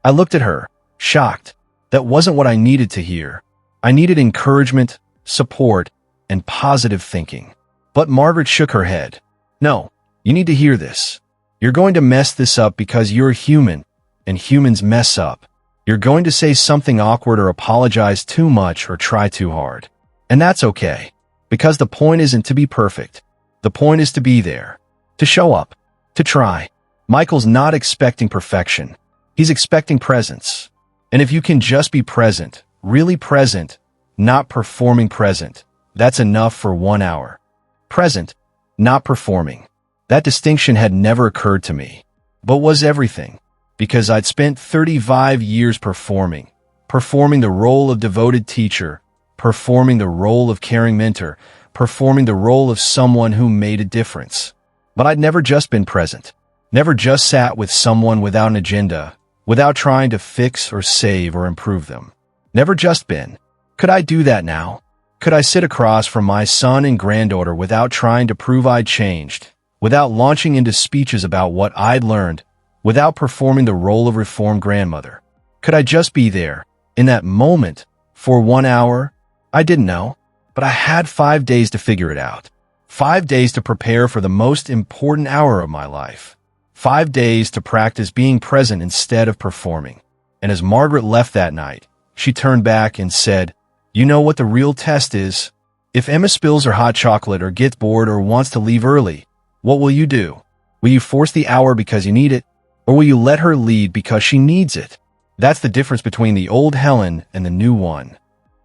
I looked at her, shocked. That wasn't what I needed to hear. I needed encouragement, support, and positive thinking. But Margaret shook her head. "No, you need to hear this. You're going to mess this up because you're human, and humans mess up. You're going to say something awkward or apologize too much or try too hard. And that's okay, because the point isn't to be perfect. The point is to be there, to show up, to try." Michael's not expecting perfection. He's expecting presence. And if you can just be present, really present, not performing present, that's enough for 1 hour. Present, not performing. That distinction had never occurred to me, but was everything. Because I'd spent 35 years performing the role of devoted teacher, performing the role of caring mentor, performing the role of someone who made a difference. But I'd never just been present, never just sat with someone without an agenda, without trying to fix or save or improve them. Never just been. Could I do that now? Could I sit across from my son and granddaughter without trying to prove I'd changed, without launching into speeches about what I'd learned, without performing the role of reformed grandmother? Could I just be there, in that moment, for 1 hour? I didn't know, but I had 5 days to figure it out. 5 days to prepare for the most important hour of my life. 5 days to practice being present instead of performing. And as Margaret left that night, she turned back and said, "You know what the real test is? If Emma spills her hot chocolate or gets bored or wants to leave early, what will you do? Will you force the hour because you need it? Or will you let her lead because she needs it?" That's the difference between the old Helen and the new one.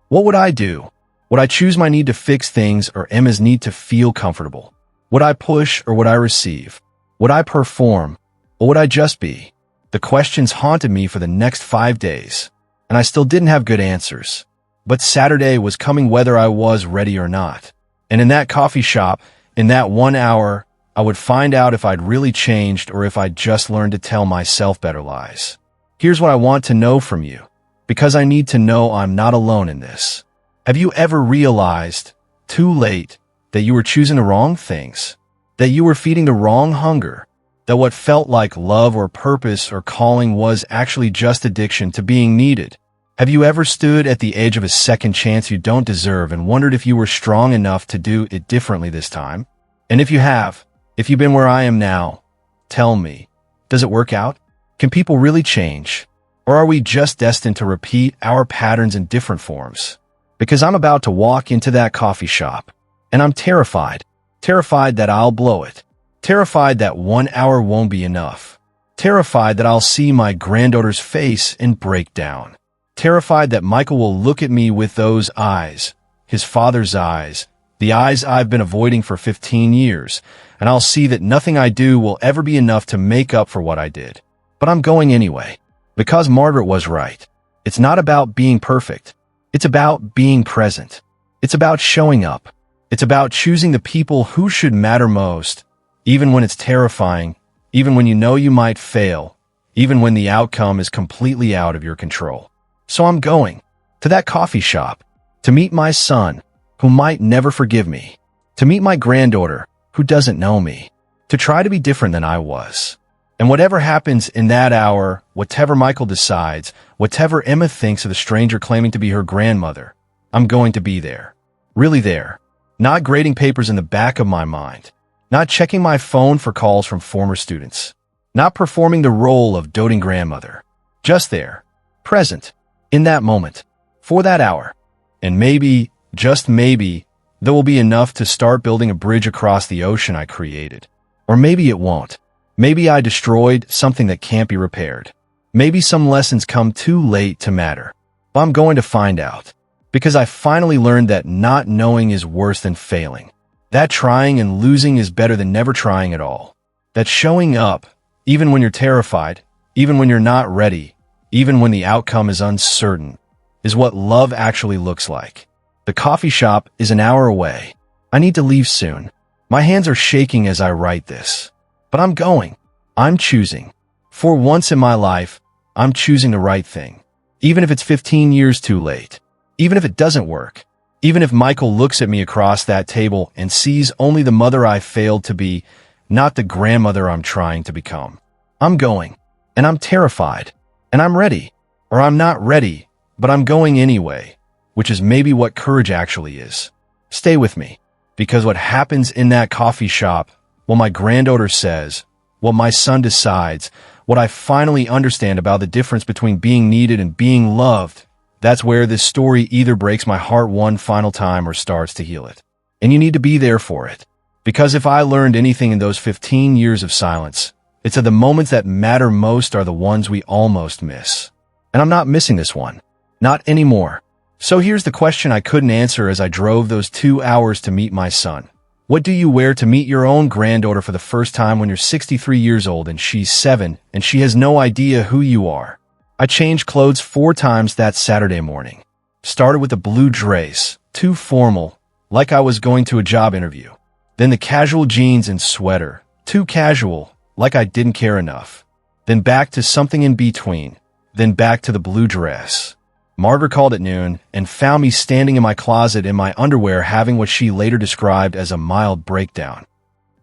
What would I do? Would I choose my need to fix things or Emma's need to feel comfortable? Would I push or would I receive? Would I perform or would I just be? The questions haunted me for the next 5 days, and I still didn't have good answers. But Saturday was coming whether I was ready or not. And in that coffee shop, in that 1 hour, I would find out if I'd really changed or if I'd just learned to tell myself better lies. Here's what I want to know from you, because I need to know I'm not alone in this. Have you ever realized, too late, that you were choosing the wrong things? That you were feeding the wrong hunger? That what felt like love or purpose or calling was actually just addiction to being needed? Have you ever stood at the edge of a second chance you don't deserve and wondered if you were strong enough to do it differently this time? And if you have, if you've been where I am now, tell me, does it work out? Can people really change? Or are we just destined to repeat our patterns in different forms? Because I'm about to walk into that coffee shop, and I'm terrified. Terrified that I'll blow it. Terrified that 1 hour won't be enough. Terrified that I'll see my granddaughter's face and break down. Terrified that Michael will look at me with those eyes, his father's eyes, the eyes I've been avoiding for 15 years, and I'll see that nothing I do will ever be enough to make up for what I did. But I'm going anyway, because Margaret was right. It's not about being perfect. It's about being present. It's about showing up. It's about choosing the people who should matter most, even when it's terrifying, even when you know you might fail, even when the outcome is completely out of your control. So I'm going to that coffee shop to meet my son, who might never forgive me, to meet my granddaughter, who doesn't know me, to try to be different than I was. And whatever happens in that hour, whatever Michael decides, whatever Emma thinks of the stranger claiming to be her grandmother, I'm going to be there. Really there. Not grading papers in the back of my mind. Not checking my phone for calls from former students. Not performing the role of doting grandmother. Just there. Present. In that moment. For that hour. And maybe, just maybe, there will be enough to start building a bridge across the ocean I created. Or maybe it won't. Maybe I destroyed something that can't be repaired. Maybe some lessons come too late to matter. But I'm going to find out. Because I finally learned that not knowing is worse than failing. That trying and losing is better than never trying at all. That showing up, even when you're terrified, even when you're not ready, even when the outcome is uncertain, is what love actually looks like. The coffee shop is an hour away. I need to leave soon. My hands are shaking as I write this. But I'm going. I'm choosing. For once in my life, I'm choosing the right thing. Even if it's 15 years too late. Even if it doesn't work. Even if Michael looks at me across that table and sees only the mother I failed to be, not the grandmother I'm trying to become. I'm going. And I'm terrified. And I'm ready. Or I'm not ready, but I'm going anyway. Which is maybe what courage actually is. Stay with me. Because what happens in that coffee shop, what my granddaughter says, what my son decides, what I finally understand about the difference between being needed and being loved, that's where this story either breaks my heart one final time or starts to heal it. And you need to be there for it. Because if I learned anything in those 15 years of silence, it's that the moments that matter most are the ones we almost miss. And I'm not missing this one. Not anymore. So here's the question I couldn't answer as I drove those 2 hours to meet my son. What do you wear to meet your own granddaughter for the first time when you're 63 years old and she's 7 and she has no idea who you are? I changed clothes 4 times that Saturday morning. Started with a blue dress, too formal, like I was going to a job interview. Then the casual jeans and sweater, too casual, like I didn't care enough. Then back to something in between. Then back to the blue dress. Margaret called at noon and found me standing in my closet in my underwear having what she later described as a mild breakdown.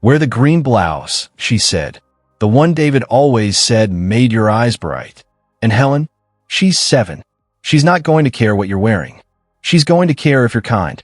Wear the green blouse, she said. The one David always said made your eyes bright. And Helen? She's 7. She's not going to care what you're wearing. She's going to care if you're kind.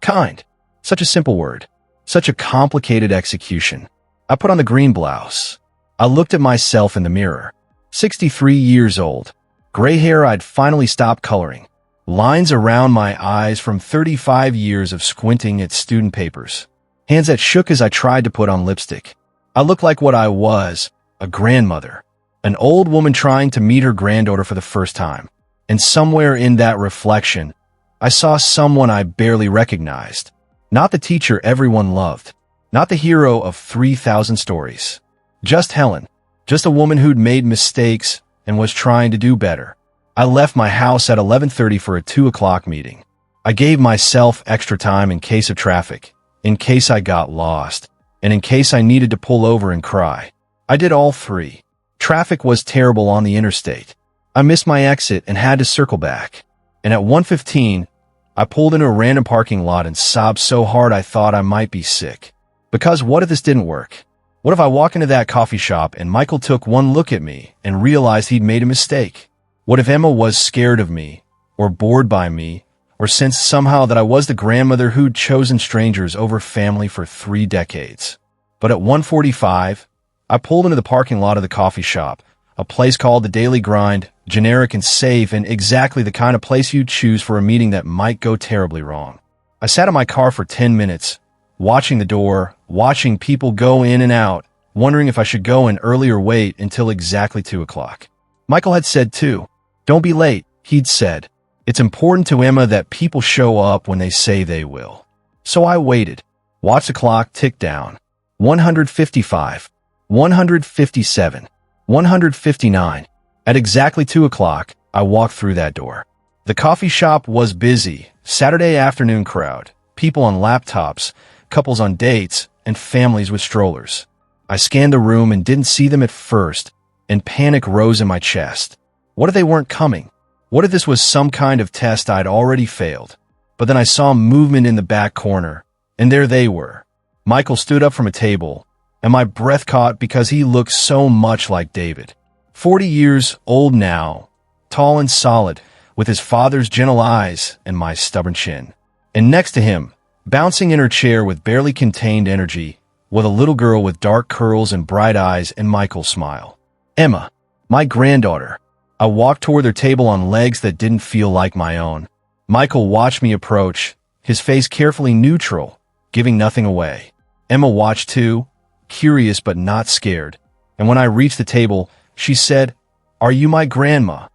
Kind. Such a simple word. Such a complicated execution. I put on the green blouse. I looked at myself in the mirror. 63 years old. Gray hair I'd finally stopped coloring. Lines around my eyes from 35 years of squinting at student papers. Hands that shook as I tried to put on lipstick. I looked like what I was, a grandmother. An old woman trying to meet her granddaughter for the first time. And somewhere in that reflection, I saw someone I barely recognized. Not the teacher everyone loved. Not the hero of 3,000 stories. Just Helen. Just a woman who'd made mistakes and was trying to do better. I left my house at 11:30 for a 2 o'clock meeting. I gave myself extra time in case of traffic, in case I got lost, and in case I needed to pull over and cry. I did all 3. Traffic was terrible on the interstate. I missed my exit and had to circle back. And at 1:15, I pulled into a random parking lot and sobbed so hard I thought I might be sick. Because what if this didn't work? What if I walk into that coffee shop and Michael took one look at me and realized he'd made a mistake? What if Emma was scared of me, or bored by me, or sensed somehow that I was the grandmother who'd chosen strangers over family for 3 decades? But at 1:45, I pulled into the parking lot of the coffee shop, a place called the Daily Grind, generic and safe and exactly the kind of place you'd choose for a meeting that might go terribly wrong. I sat in my car for 10 minutes, watching the door, watching people go in and out, wondering if I should go in early or wait until exactly 2 o'clock. Michael had said too, "Don't be late," he'd said. "It's important to Emma that people show up when they say they will." So I waited, watched the clock tick down. 155, 157, 159. At exactly 2 o'clock, I walked through that door. The coffee shop was busy, Saturday afternoon crowd, people on laptops, couples on dates, and families with strollers. I scanned the room and didn't see them at first, and panic rose in my chest. What if they weren't coming? What if this was some kind of test I'd already failed? But then I saw movement in the back corner, and there they were. Michael stood up from a table, and my breath caught because he looked so much like David. 40 years old now, tall and solid, with his father's gentle eyes and my stubborn chin. And next to him, bouncing in her chair with barely contained energy, was a little girl with dark curls and bright eyes and Michael's smile. Emma, my granddaughter. I walked toward their table on legs that didn't feel like my own. Michael watched me approach, his face carefully neutral, giving nothing away. Emma watched too, curious but not scared. And when I reached the table, she said, "Are you my grandma?"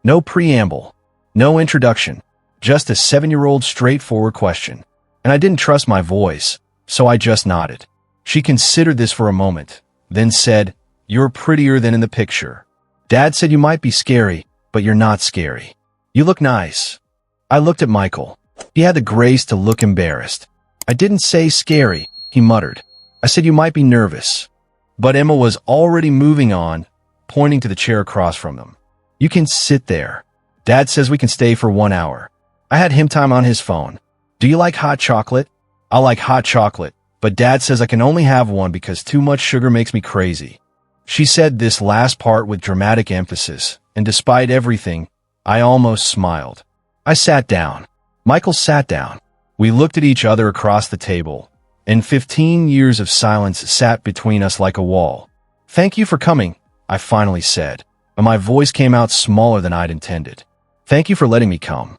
No preamble, no introduction, just a 7-year-old straightforward question. And I didn't trust my voice, so I just nodded. She considered this for a moment, then said, "You're prettier than in the picture. Dad said you might be scary, but you're not scary. You look nice." I looked at Michael. He had the grace to look embarrassed. "I didn't say scary," he muttered. "I said you might be nervous." But Emma was already moving on, pointing to the chair across from them. "You can sit there." Dad says we can stay for 1 hour. I had him time on his phone. Do you like hot chocolate? I like hot chocolate, but Dad says I can only have one because too much sugar makes me crazy. She said this last part with dramatic emphasis, and despite everything, I almost smiled. I sat down. Michael sat down. We looked at each other across the table, and 15 years of silence sat between us like a wall. Thank you for coming, I finally said, and my voice came out smaller than I'd intended. Thank you for letting me come.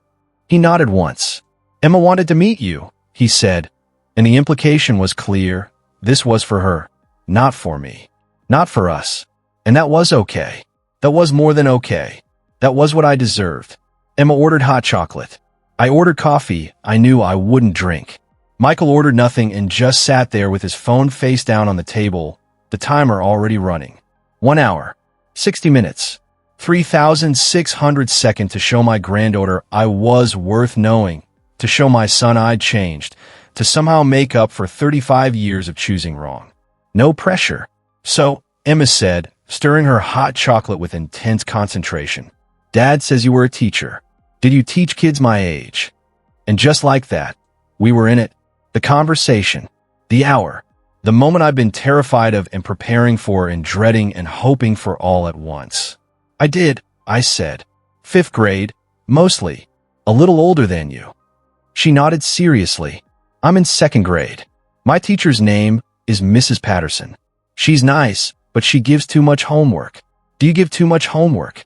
He nodded once. Emma wanted to meet you, he said, and the implication was clear. This was for her, not for me, not for us. And that was okay. That was more than okay. That was what I deserved. Emma ordered hot chocolate. I ordered coffee I knew I wouldn't drink. Michael ordered nothing and just sat there with his phone face down on the table, the timer already running. 1 hour, 60 minutes, 3,600 seconds to show my granddaughter I was worth knowing, to show my son I'd changed, to somehow make up for 35 years of choosing wrong. No pressure. So, Emma said, stirring her hot chocolate with intense concentration. Dad says you were a teacher. Did you teach kids my age? And just like that, we were in it. The conversation, the hour, the moment I've been terrified of and preparing for and dreading and hoping for all at once. I did, I said. 5th grade, mostly. A little older than you. She nodded seriously. I'm in 2nd grade. My teacher's name is Mrs. Patterson. She's nice, but she gives too much homework. Do you give too much homework?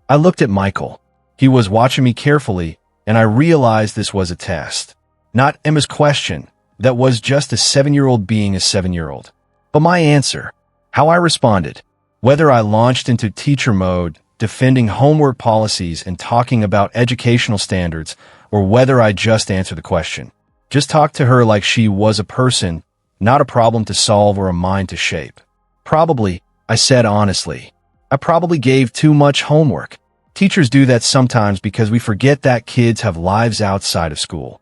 I looked at Michael. He was watching me carefully, and I realized this was a test. Not Emma's question. That was just a 7-year-old being a 7-year-old. But my answer, how I responded, whether I launched into teacher mode, defending homework policies and talking about educational standards, or whether I just answered the question. Just talk to her like she was a person, not a problem to solve or a mind to shape. Probably, I said honestly. I probably gave too much homework. Teachers do that sometimes because we forget that kids have lives outside of school.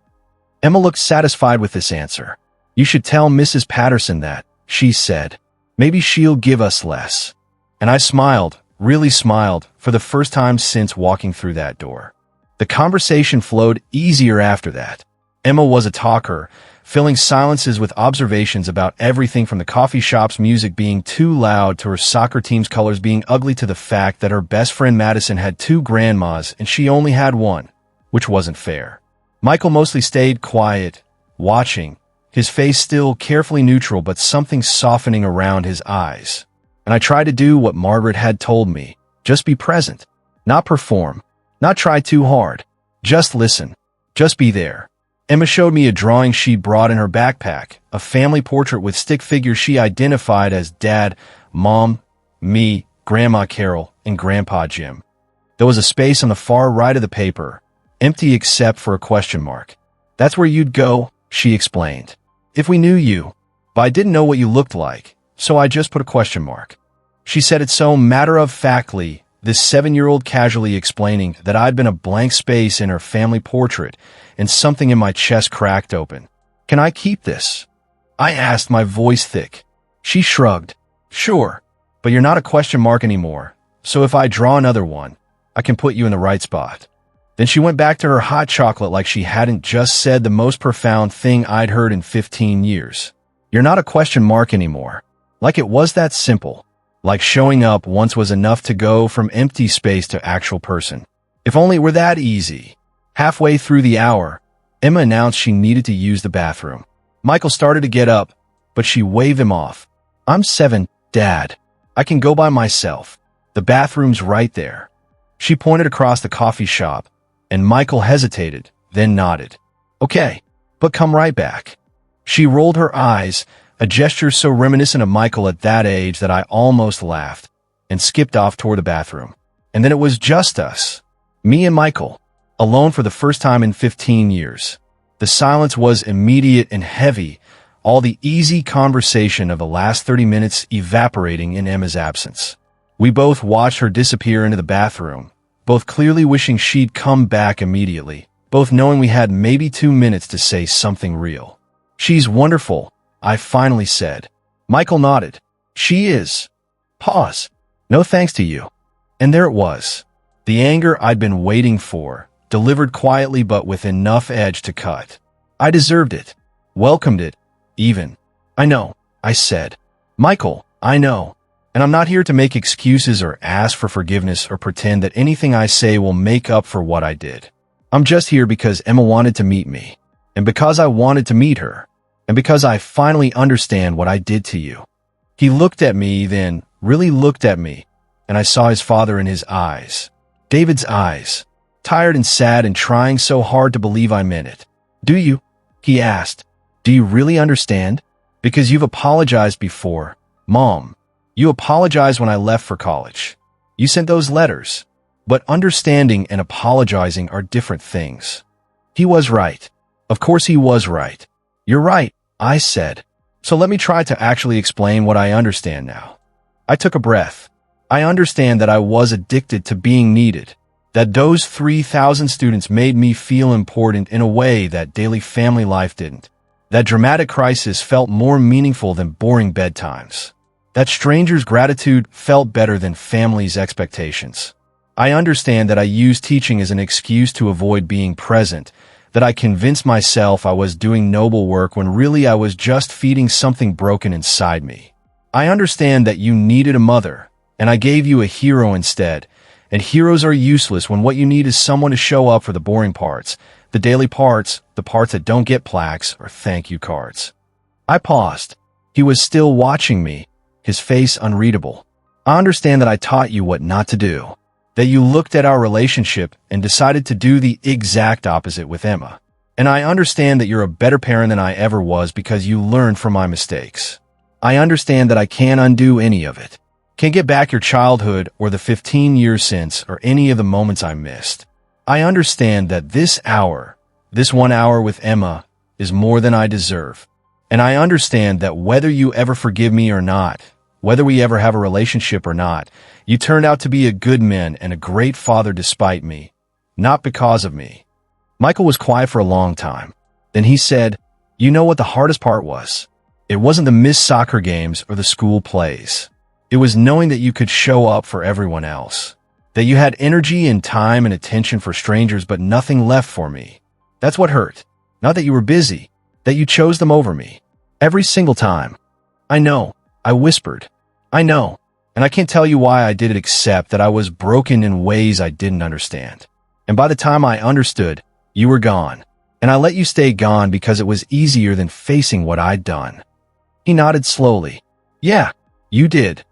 Emma looked satisfied with this answer. You should tell Mrs. Patterson that, she said. Maybe she'll give us less. And I smiled, really smiled, for the first time since walking through that door. The conversation flowed easier after that. Emma was a talker, filling silences with observations about everything from the coffee shop's music being too loud to her soccer team's colors being ugly to the fact that her best friend Madison had 2 grandmas and she only had one, which wasn't fair. Michael mostly stayed quiet, watching, his face still carefully neutral but something softening around his eyes. And I tried to do what Margaret had told me, just be present, not perform, not try too hard, just listen, just be there. Emma showed me a drawing she'd brought in her backpack, a family portrait with stick figures she identified as Dad, Mom, me, Grandma Carol, and Grandpa Jim. There was a space on the far right of the paper, empty except for a question mark. That's where you'd go, she explained. If we knew you. But I didn't know what you looked like, so I just put a question mark. She said it so matter-of-factly, this 7-year-old casually explaining that I'd been a blank space in her family portrait, and something in my chest cracked open. Can I keep this? I asked, my voice thick. She shrugged. Sure, but you're not a question mark anymore, so if I draw another one, I can put you in the right spot. Then she went back to her hot chocolate like she hadn't just said the most profound thing I'd heard in 15 years. You're not a question mark anymore. Like it was that simple. Like showing up once was enough to go from empty space to actual person. If only it were that easy. Halfway through the hour, Emma announced she needed to use the bathroom. Michael started to get up, but she waved him off. I'm 7, Dad. I can go by myself. The bathroom's right there. She pointed across the coffee shop, and Michael hesitated, then nodded. Okay, but come right back. She rolled her eyes, a gesture so reminiscent of Michael at that age that I almost laughed, and skipped off toward the bathroom. And then it was just us. Me and Michael, alone for the first time in 15 years. The silence was immediate and heavy, all the easy conversation of the last 30 minutes evaporating in Emma's absence. We both watched her disappear into the bathroom, both clearly wishing she'd come back immediately, both knowing we had maybe 2 minutes to say something real. She's wonderful, I finally said. Michael nodded. She is. Pause. No thanks to you. And there it was. The anger I'd been waiting for, delivered quietly but with enough edge to cut. I deserved it. Welcomed it, even. I know, I said. Michael, I know. And I'm not here to make excuses or ask for forgiveness or pretend that anything I say will make up for what I did. I'm just here because Emma wanted to meet me. And because I wanted to meet her. And because I finally understand what I did to you. He looked at me then, really looked at me, and I saw his father in his eyes. David's eyes. Tired and sad and trying so hard to believe I meant it. Do you? He asked. Do you really understand? Because you've apologized before. Mom. You apologized when I left for college. You sent those letters. But understanding and apologizing are different things. He was right. Of course he was right. You're right, I said. So let me try to actually explain what I understand now. I took a breath. I understand that I was addicted to being needed. That those 3,000 students made me feel important in a way that daily family life didn't. That dramatic crisis felt more meaningful than boring bedtimes. That strangers' gratitude felt better than family's expectations. I understand that I used teaching as an excuse to avoid being present, that I convinced myself I was doing noble work when really I was just feeding something broken inside me. I understand that you needed a mother, and I gave you a hero instead, and heroes are useless when what you need is someone to show up for the boring parts, the daily parts, the parts that don't get plaques or thank you cards. I paused. He was still watching me, his face unreadable. I understand that I taught you what not to do, that you looked at our relationship and decided to do the exact opposite with Emma. And I understand that you're a better parent than I ever was because you learned from my mistakes. I understand that I can't undo any of it. Can't get back your childhood or the 15 years since or any of the moments I missed. I understand that this 1 hour with Emma, is more than I deserve. And I understand that whether you ever forgive me or not, whether we ever have a relationship or not, you turned out to be a good man and a great father despite me, not because of me. Michael was quiet for a long time. Then he said, you know what the hardest part was? It wasn't the missed soccer games or the school plays. It was knowing that you could show up for everyone else. That you had energy and time and attention for strangers but nothing left for me. That's what hurt. Not that you were busy. That you chose them over me. Every single time. I know. I whispered. I know. And I can't tell you why I did it except that I was broken in ways I didn't understand. And by the time I understood, you were gone. And I let you stay gone because it was easier than facing what I'd done. He nodded slowly. Yeah, you did.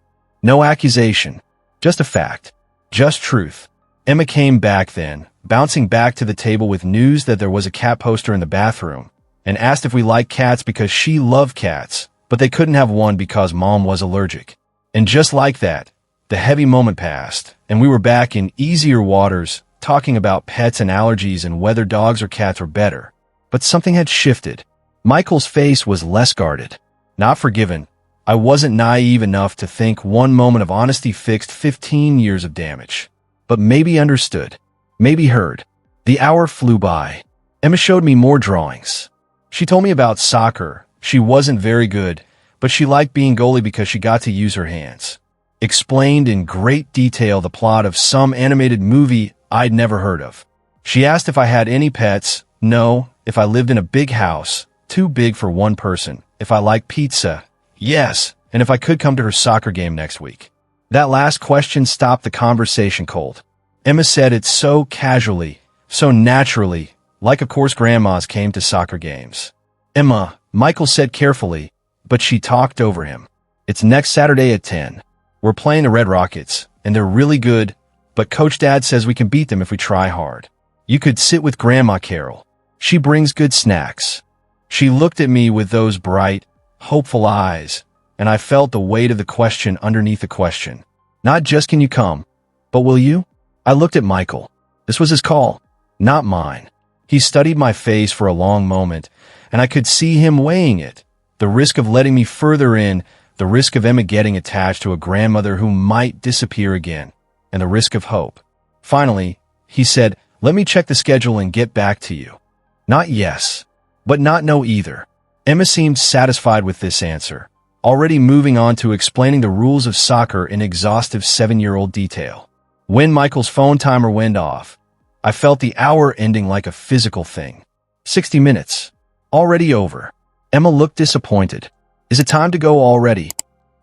No accusation. Just a fact. Just truth. Emma came back then, bouncing back to the table with news that there was a cat poster in the bathroom, and asked if we liked cats because she loved cats, but they couldn't have one because Mom was allergic. And just like that, the heavy moment passed, and we were back in easier waters, talking about pets and allergies and whether dogs or cats were better. But something had shifted. Michael's face was less guarded. Not forgiven. I wasn't naive enough to think one moment of honesty fixed 15 years of damage. But maybe understood. Maybe heard. The hour flew by. Emma showed me more drawings. She told me about soccer. She wasn't very good, but she liked being goalie because she got to use her hands. Explained in great detail the plot of some animated movie I'd never heard of. She asked if I had any pets. No. If I lived in a big house, too big for one person. If I liked pizza. Yes. And if I could come to her soccer game next week. That last question stopped the conversation cold. Emma said it so casually, so naturally, like of course grandmas came to soccer games. Emma, Michael said carefully, but she talked over him. It's next Saturday at 10. We're playing the Red Rockets, and they're really good, but Coach Dad says we can beat them if we try hard. You could sit with Grandma Carol. She brings good snacks. She looked at me with those bright, hopeful eyes, and I felt the weight of the question underneath the question. Not just can you come, but will you? I looked at Michael. This was his call, not mine. He studied my face for a long moment, and I could see him weighing it. The risk of letting me further in, the risk of Emma getting attached to a grandmother who might disappear again, and the risk of hope. Finally, he said, let me check the schedule and get back to you. Not yes, but not no either. Emma seemed satisfied with this answer, already moving on to explaining the rules of soccer in exhaustive 7-year-old detail. When Michael's phone timer went off, I felt the hour ending like a physical thing. 60 minutes. Already over. Emma looked disappointed. Is it time to go already?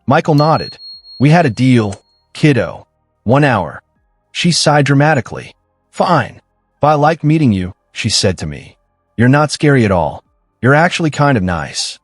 Michael nodded. We had a deal, kiddo. 1 hour. She sighed dramatically. Fine. But I liked meeting you, she said to me. You're not scary at all. You're actually kind of nice.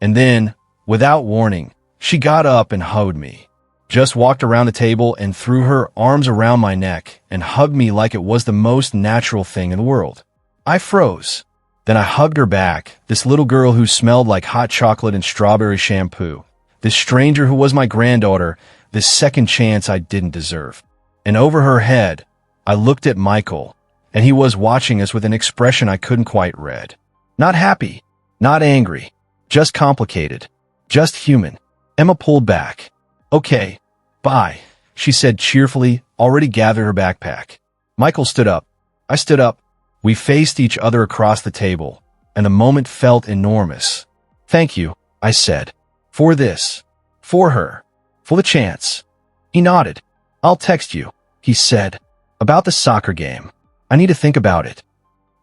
And then, without warning, she got up and hugged me. Just walked around the table and threw her arms around my neck and hugged me like it was the most natural thing in the world. I froze. Then I hugged her back, this little girl who smelled like hot chocolate and strawberry shampoo, this stranger who was my granddaughter, this second chance I didn't deserve. And over her head, I looked at Michael, and he was watching us with an expression I couldn't quite read. Not happy, not angry, just complicated, just human. Emma pulled back. Okay, bye, she said cheerfully, already gathered her backpack. Michael stood up. I stood up. We faced each other across the table, and the moment felt enormous. Thank you, I said. For this. For her. For the chance. He nodded. I'll text you, he said. About the soccer game. I need to think about it.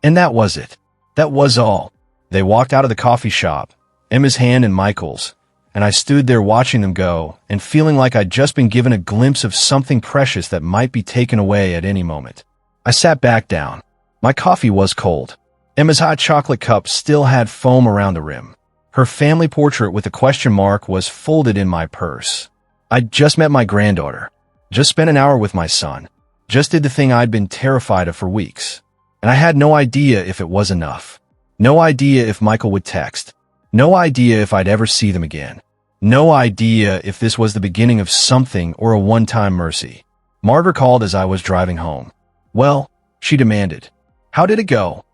And that was it. That was all. They walked out of the coffee shop, Emma's hand in Michael's, and I stood there watching them go and feeling like I'd just been given a glimpse of something precious that might be taken away at any moment. I sat back down. My coffee was cold. Emma's hot chocolate cup still had foam around the rim. Her family portrait with a question mark was folded in my purse. I'd just met my granddaughter. Just spent an hour with my son. Just did the thing I'd been terrified of for weeks. And I had no idea if it was enough. No idea if Michael would text. No idea if I'd ever see them again. No idea if this was the beginning of something or a one-time mercy. Margaret called as I was driving home. Well, she demanded. How did it go?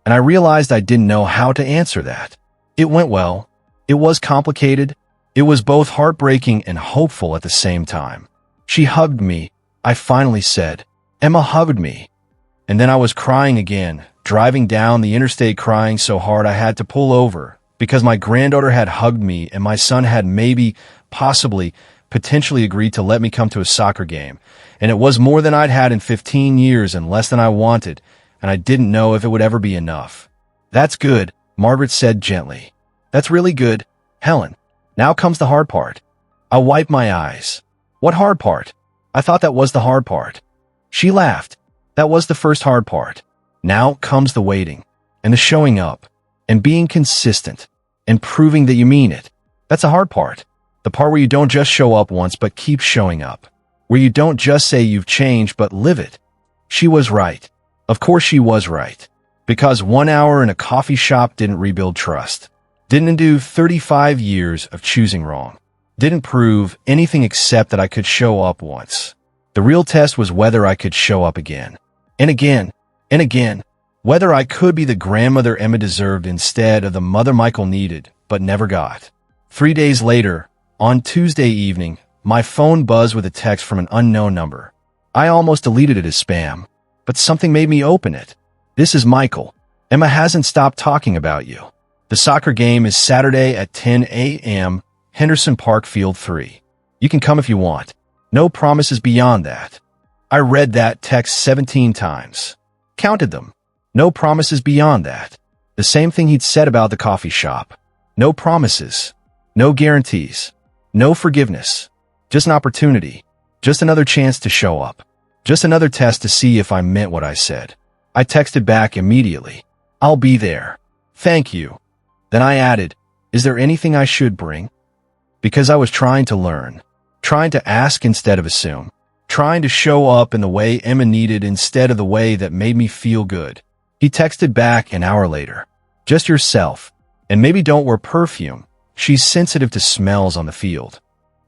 And I realized I didn't know how to answer that. It went well. It was complicated. It was both heartbreaking and hopeful at the same time. She hugged me. I finally said. Emma hugged me. And then I was crying again, driving down the interstate crying so hard I had to pull over because my granddaughter had hugged me and my son had maybe, possibly, potentially agreed to let me come to a soccer game. And it was more than I'd had in 15 years and less than I wanted, and I didn't know if it would ever be enough. That's good, Margaret said gently. That's really good, Helen. Now comes the hard part. I wiped my eyes. What hard part? I thought that was the hard part. She laughed. That was the first hard part. Now comes the waiting, and the showing up, and being consistent, and proving that you mean it. That's a hard part. The part where you don't just show up once but keep showing up. Where you don't just say you've changed but live it. She was right. Of course she was right. Because 1 hour in a coffee shop didn't rebuild trust. Didn't undo 35 years of choosing wrong. Didn't prove anything except that I could show up once. The real test was whether I could show up again. And again. And again. Whether I could be the grandmother Emma deserved instead of the mother Michael needed, but never got. 3 days later, on Tuesday evening, my phone buzzed with a text from an unknown number. I almost deleted it as spam, but something made me open it. This is Michael. Emma hasn't stopped talking about you. The soccer game is Saturday at 10 a.m., Henderson Park Field 3. You can come if you want. No promises beyond that. I read that text 17 times. Counted them. No promises beyond that. The same thing he'd said about the coffee shop. No promises. No guarantees. No forgiveness. Just an opportunity. Just another chance to show up. Just another test to see if I meant what I said. I texted back immediately. I'll be there. Thank you. Then I added, is there anything I should bring? Because I was trying to learn. Trying to ask instead of assume. Trying to show up in the way Emma needed instead of the way that made me feel good. He texted back an hour later. Just yourself. And maybe don't wear perfume. She's sensitive to smells on the field.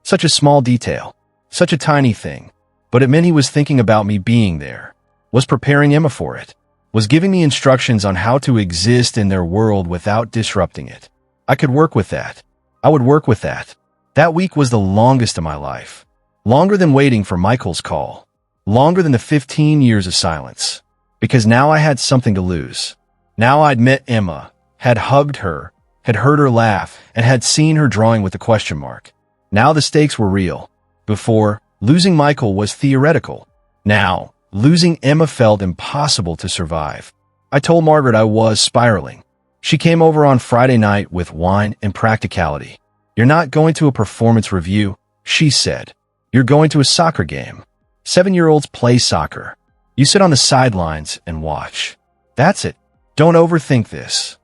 Such a small detail. Such a tiny thing. But it meant he was thinking about me being there. Was preparing Emma for it. Was giving me instructions on how to exist in their world without disrupting it. I could work with that. I would work with that. That week was the longest of my life. Longer than waiting for Michael's call. Longer than the 15 years of silence. Because now I had something to lose. Now I'd met Emma, had hugged her, had heard her laugh, and had seen her drawing with a question mark. Now the stakes were real. Before, losing Michael was theoretical. Now, losing Emma felt impossible to survive. I told Margaret I was spiraling. She came over on Friday night with wine and practicality. "You're not going to a performance review," she said. "You're going to a soccer game. 7-year-olds play soccer. You sit on the sidelines and watch. That's it. Don't overthink this."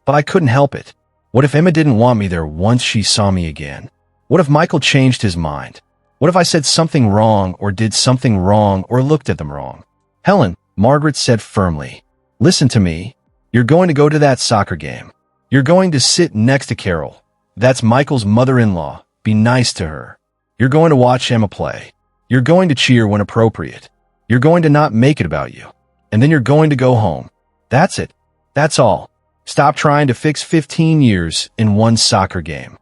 But I couldn't help it. What if Emma didn't want me there once she saw me again? What if Michael changed his mind? What if I said something wrong or did something wrong or looked at them wrong? "Helen," Margaret said firmly, "listen to me. You're going to go to that soccer game. You're going to sit next to Carol. That's Michael's mother-in-law. Be nice to her. You're going to watch Emma play. You're going to cheer when appropriate. You're going to not make it about you. And then you're going to go home. That's it. That's all. Stop trying to fix 15 years in one soccer game."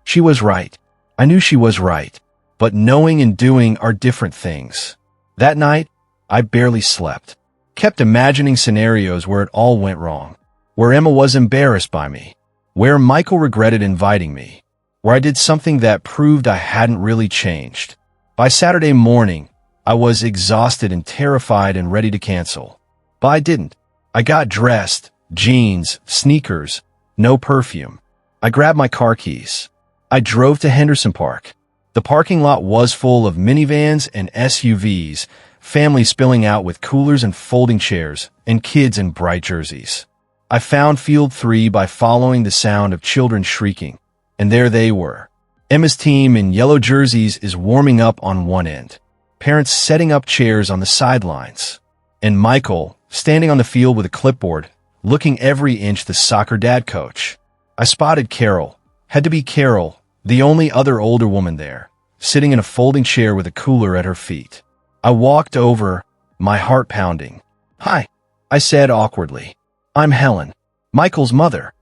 She was right. I knew she was right. But knowing and doing are different things. That night, I barely slept. Kept imagining scenarios where it all went wrong. Where Emma was embarrassed by me. Where Michael regretted inviting me. Where I did something that proved I hadn't really changed. By Saturday morning, I was exhausted and terrified and ready to cancel. But I didn't. I got dressed, jeans, sneakers, no perfume. I grabbed my car keys. I drove to Henderson Park. The parking lot was full of minivans and SUVs, families spilling out with coolers and folding chairs, and kids in bright jerseys. I found Field 3 by following the sound of children shrieking, and there they were. Emma's team in yellow jerseys is warming up on one end, parents setting up chairs on the sidelines, and Michael standing on the field with a clipboard, looking every inch the soccer dad coach. I spotted Carol, had to be Carol, the only other older woman there, sitting in a folding chair with a cooler at her feet. I walked over, my heart pounding. "Hi," I said awkwardly. "I'm Helen, Michael's mother."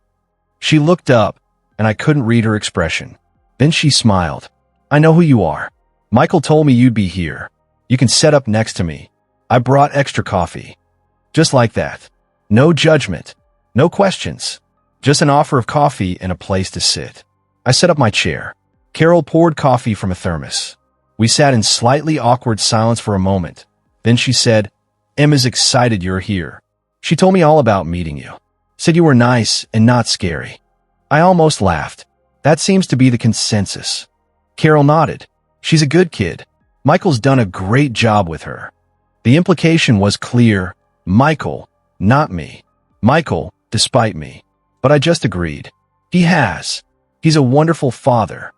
She looked up, and I couldn't read her expression. Then she smiled. "I know who you are. Michael told me you'd be here. You can set up next to me. I brought extra coffee." Just like that. No judgment. No questions. Just an offer of coffee and a place to sit. I set up my chair. Carol poured coffee from a thermos. We sat in slightly awkward silence for a moment. Then she said, "Emma's excited you're here. She told me all about meeting you. Said you were nice and not scary." I almost laughed. That seems to be the consensus. Carol nodded. "She's a good kid. Michael's done a great job with her." The implication was clear. Michael, not me. Michael, despite me. But I just agreed. He has. He's a wonderful father.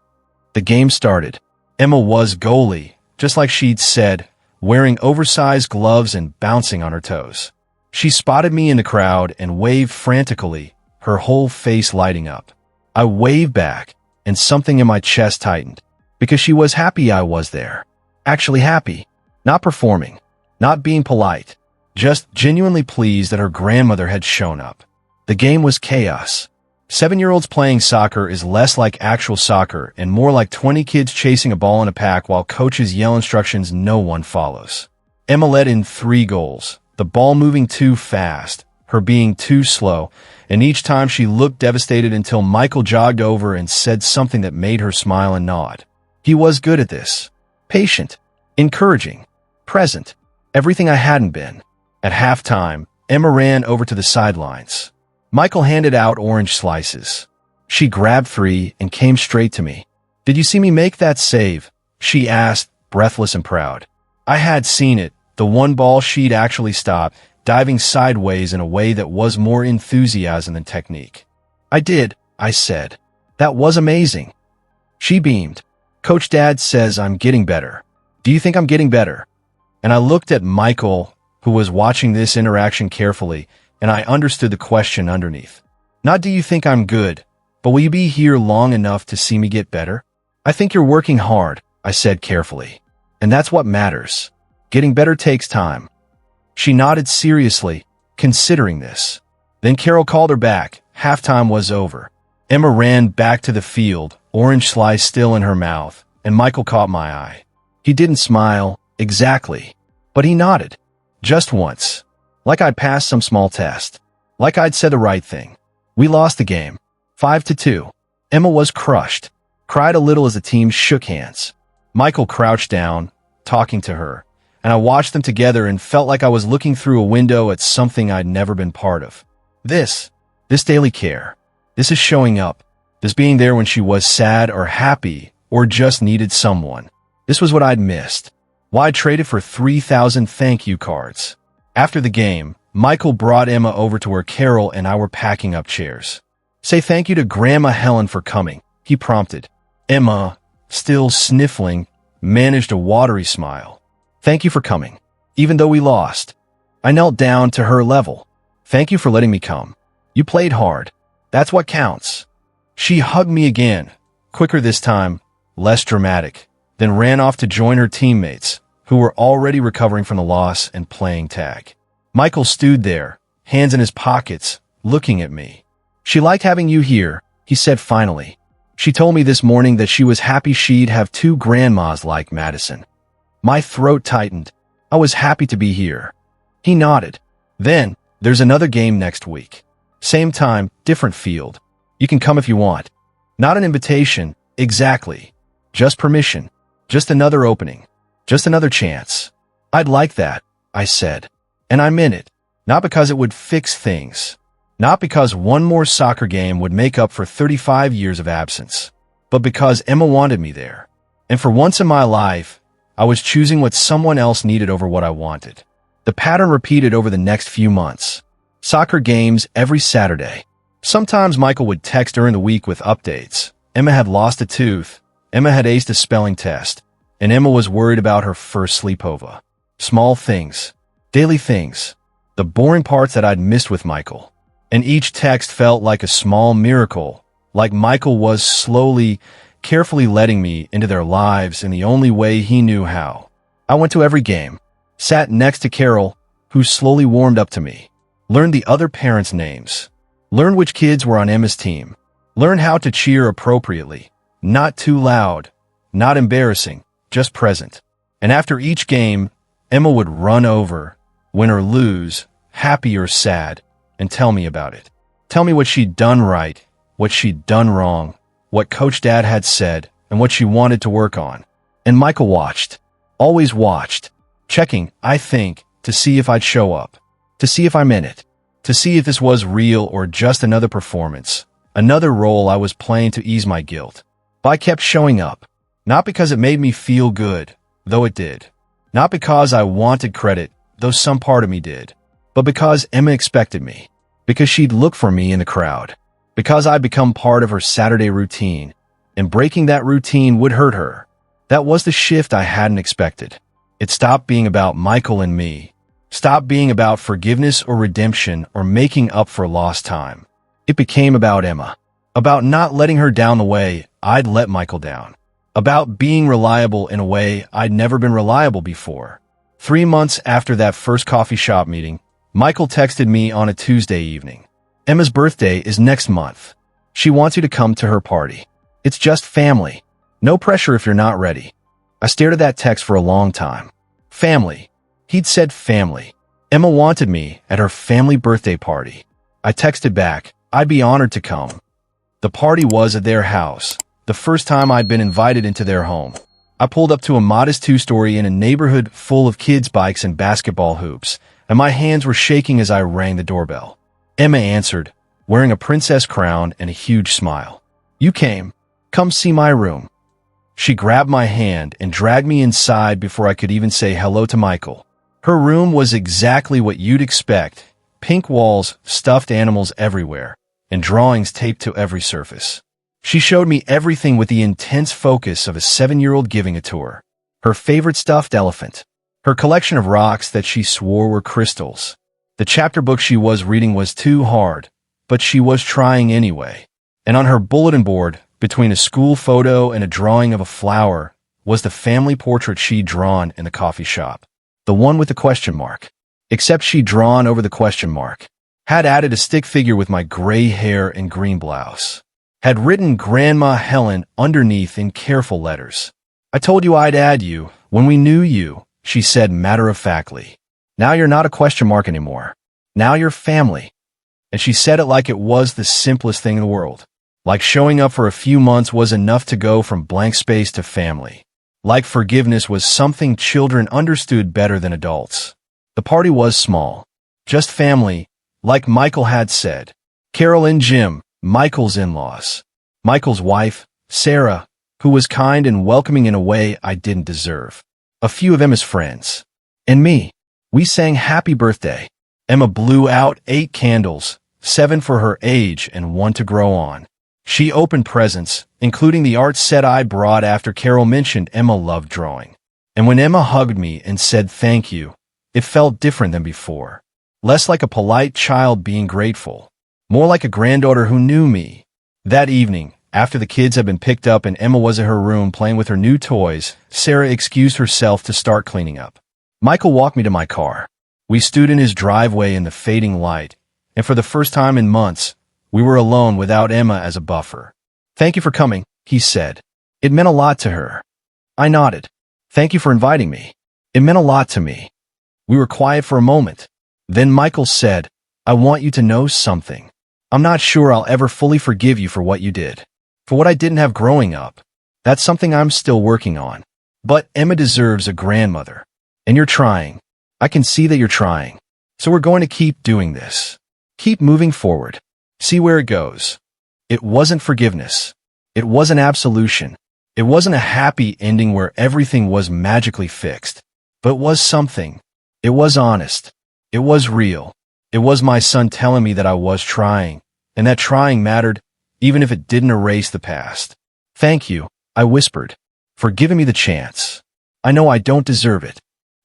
The game started. Emma was goalie, just like she'd said, wearing oversized gloves and bouncing on her toes. She spotted me in the crowd and waved frantically, her whole face lighting up. I waved back, and something in my chest tightened, because she was happy I was there. Actually happy. Not performing. Not being polite. Just genuinely pleased that her grandmother had shown up. The game was chaos. 7-year-olds playing soccer is less like actual soccer and more like 20 kids chasing a ball in a pack while coaches yell instructions no one follows. Emma led in 3 goals, the ball moving too fast, her being too slow, and each time she looked devastated until Michael jogged over and said something that made her smile and nod. He was good at this. Patient, encouraging, present, everything I hadn't been. At halftime, Emma ran over to the sidelines. Michael handed out orange slices. She grabbed 3 and came straight to me. "Did you see me make that save?" she asked, breathless and proud. I had seen it, the one ball she'd actually stopped, diving sideways in a way that was more enthusiasm than technique. "I did," I said. "That was amazing." She beamed. "Coach Dad says I'm getting better. Do you think I'm getting better?" And I looked at Michael, who was watching this interaction carefully, and I understood the question underneath. "Not do you think I'm good, but will you be here long enough to see me get better?" "I think you're working hard," I said carefully. "And that's what matters. Getting better takes time." She nodded seriously, considering this. Then Carol called her back. Halftime was over. Emma ran back to the field, orange slice still in her mouth, and Michael caught my eye. He didn't smile, exactly, but he nodded. Just once. Like I'd passed some small test. Like I'd said the right thing. We lost the game. 5-2. Emma was crushed. Cried a little as the team shook hands. Michael crouched down, talking to her, and and I watched them together and felt like I was looking through a window at something I'd never been part of. This daily care, this is showing up, this being there when she was sad or happy or just needed someone. This was what I'd missed. Why trade it for 3,000 thank you cards? After the game, Michael brought Emma over to where Carol and I were packing up chairs. Say thank you to Grandma Helen for coming, he prompted. Emma, still sniffling, managed a watery smile. Thank you for coming, even though we lost. I knelt down to her level. Thank you for letting me come. You played hard. That's what counts. She hugged me again, quicker this time, less dramatic, then ran off to join her teammates, who were already recovering from the loss and playing tag. Michael stood there, hands in his pockets, looking at me. She liked having you here, he said finally. She told me this morning that she was happy she'd have two grandmas like Madison. My throat tightened. I was happy to be here. He nodded. Then, there's another game next week. Same time, different field. You can come if you want. Not an invitation, exactly. Just permission. Just another opening. Just another chance. I'd like that, I said. And I meant it. Not because it would fix things. Not because one more soccer game would make up for 35 years of absence. But because Emma wanted me there. And for once in my life, I was choosing what someone else needed over what I wanted. The pattern repeated over the next few months. Soccer games every Saturday. Sometimes Michael would text during the week with updates. Emma had lost a tooth. Emma had aced a spelling test. And Emma was worried about her first sleepover. Small things. Daily things. The boring parts that I'd missed with Michael. And each text felt like a small miracle. Like Michael was slowly, carefully letting me into their lives in the only way he knew how. I went to every game. Sat next to Carol, who slowly warmed up to me. Learned the other parents' names. Learned which kids were on Emma's team. Learned how to cheer appropriately. Not too loud. Not embarrassing. Just present. And after each game, Emma would run over, win or lose, happy or sad, and tell me about it. Tell me what she'd done right, what she'd done wrong, what Coach Dad had said, and what she wanted to work on. And Michael watched. Always watched. Checking, I think, to see if I'd show up. To see if I meant it. To see if this was real or just another performance. Another role I was playing to ease my guilt. But I kept showing up. Not because it made me feel good, though it did. Not because I wanted credit, though some part of me did. But because Emma expected me. Because she'd look for me in the crowd. Because I'd become part of her Saturday routine. And breaking that routine would hurt her. That was the shift I hadn't expected. It stopped being about Michael and me. Stopped being about forgiveness or redemption or making up for lost time. It became about Emma. About not letting her down the way I'd let Michael down. About being reliable in a way I'd never been reliable before. 3 months after that first coffee shop meeting, Michael texted me on a Tuesday evening. Emma's birthday is next month. She wants you to come to her party. It's just family. No pressure if you're not ready. I stared at that text for a long time. Family. He'd said family. Emma wanted me at her family birthday party. I texted back, I'd be honored to come. The party was at their house. The first time I'd been invited into their home. I pulled up to a modest two-story in a neighborhood full of kids' bikes and basketball hoops, and my hands were shaking as I rang the doorbell. Emma answered, wearing a princess crown and a huge smile. You came. Come see my room. She grabbed my hand and dragged me inside before I could even say hello to Michael. Her room was exactly what you'd expect. Pink walls, stuffed animals everywhere, and drawings taped to every surface. She showed me everything with the intense focus of a 7-year-old giving a tour. Her favorite stuffed elephant. Her collection of rocks that she swore were crystals. The chapter book she was reading was too hard, but she was trying anyway. And on her bulletin board, between a school photo and a drawing of a flower, was the family portrait she'd drawn in the coffee shop. The one with the question mark. Except she'd drawn over the question mark. Had added a stick figure with my gray hair and green blouse. Had written Grandma Helen underneath in careful letters. I told you I'd add you, when we knew you, she said matter-of-factly. Now you're not a question mark anymore. Now you're family. And she said it like it was the simplest thing in the world. Like showing up for a few months was enough to go from blank space to family. Like forgiveness was something children understood better than adults. The party was small. Just family, like Michael had said. Carol and Jim, Michael's in-laws. Michael's wife, Sarah, who was kind and welcoming in a way I didn't deserve. A few of Emma's friends. And me. We sang happy birthday. Emma blew out 8 candles, 7 for her age and 1 to grow on. She opened presents, including the art set I brought after Carol mentioned Emma loved drawing. And when Emma hugged me and said thank you, it felt different than before. Less like a polite child being grateful. More like a granddaughter who knew me. That evening, after the kids had been picked up and Emma was in her room playing with her new toys, Sarah excused herself to start cleaning up. Michael walked me to my car. We stood in his driveway in the fading light, and for the first time in months, we were alone without Emma as a buffer. "Thank you for coming," he said. It meant a lot to her. I nodded. "Thank you for inviting me. It meant a lot to me." We were quiet for a moment. Then Michael said, "I want you to know something. I'm not sure I'll ever fully forgive you for what you did. For what I didn't have growing up. That's something I'm still working on. But Emma deserves a grandmother. And you're trying. I can see that you're trying. So we're going to keep doing this. Keep moving forward. See where it goes." It wasn't forgiveness. It wasn't absolution. It wasn't a happy ending where everything was magically fixed. But it was something. It was honest. It was real. It was my son telling me that I was trying, and that trying mattered, even if it didn't erase the past. "Thank you," I whispered, "for giving me the chance. I know I don't deserve it."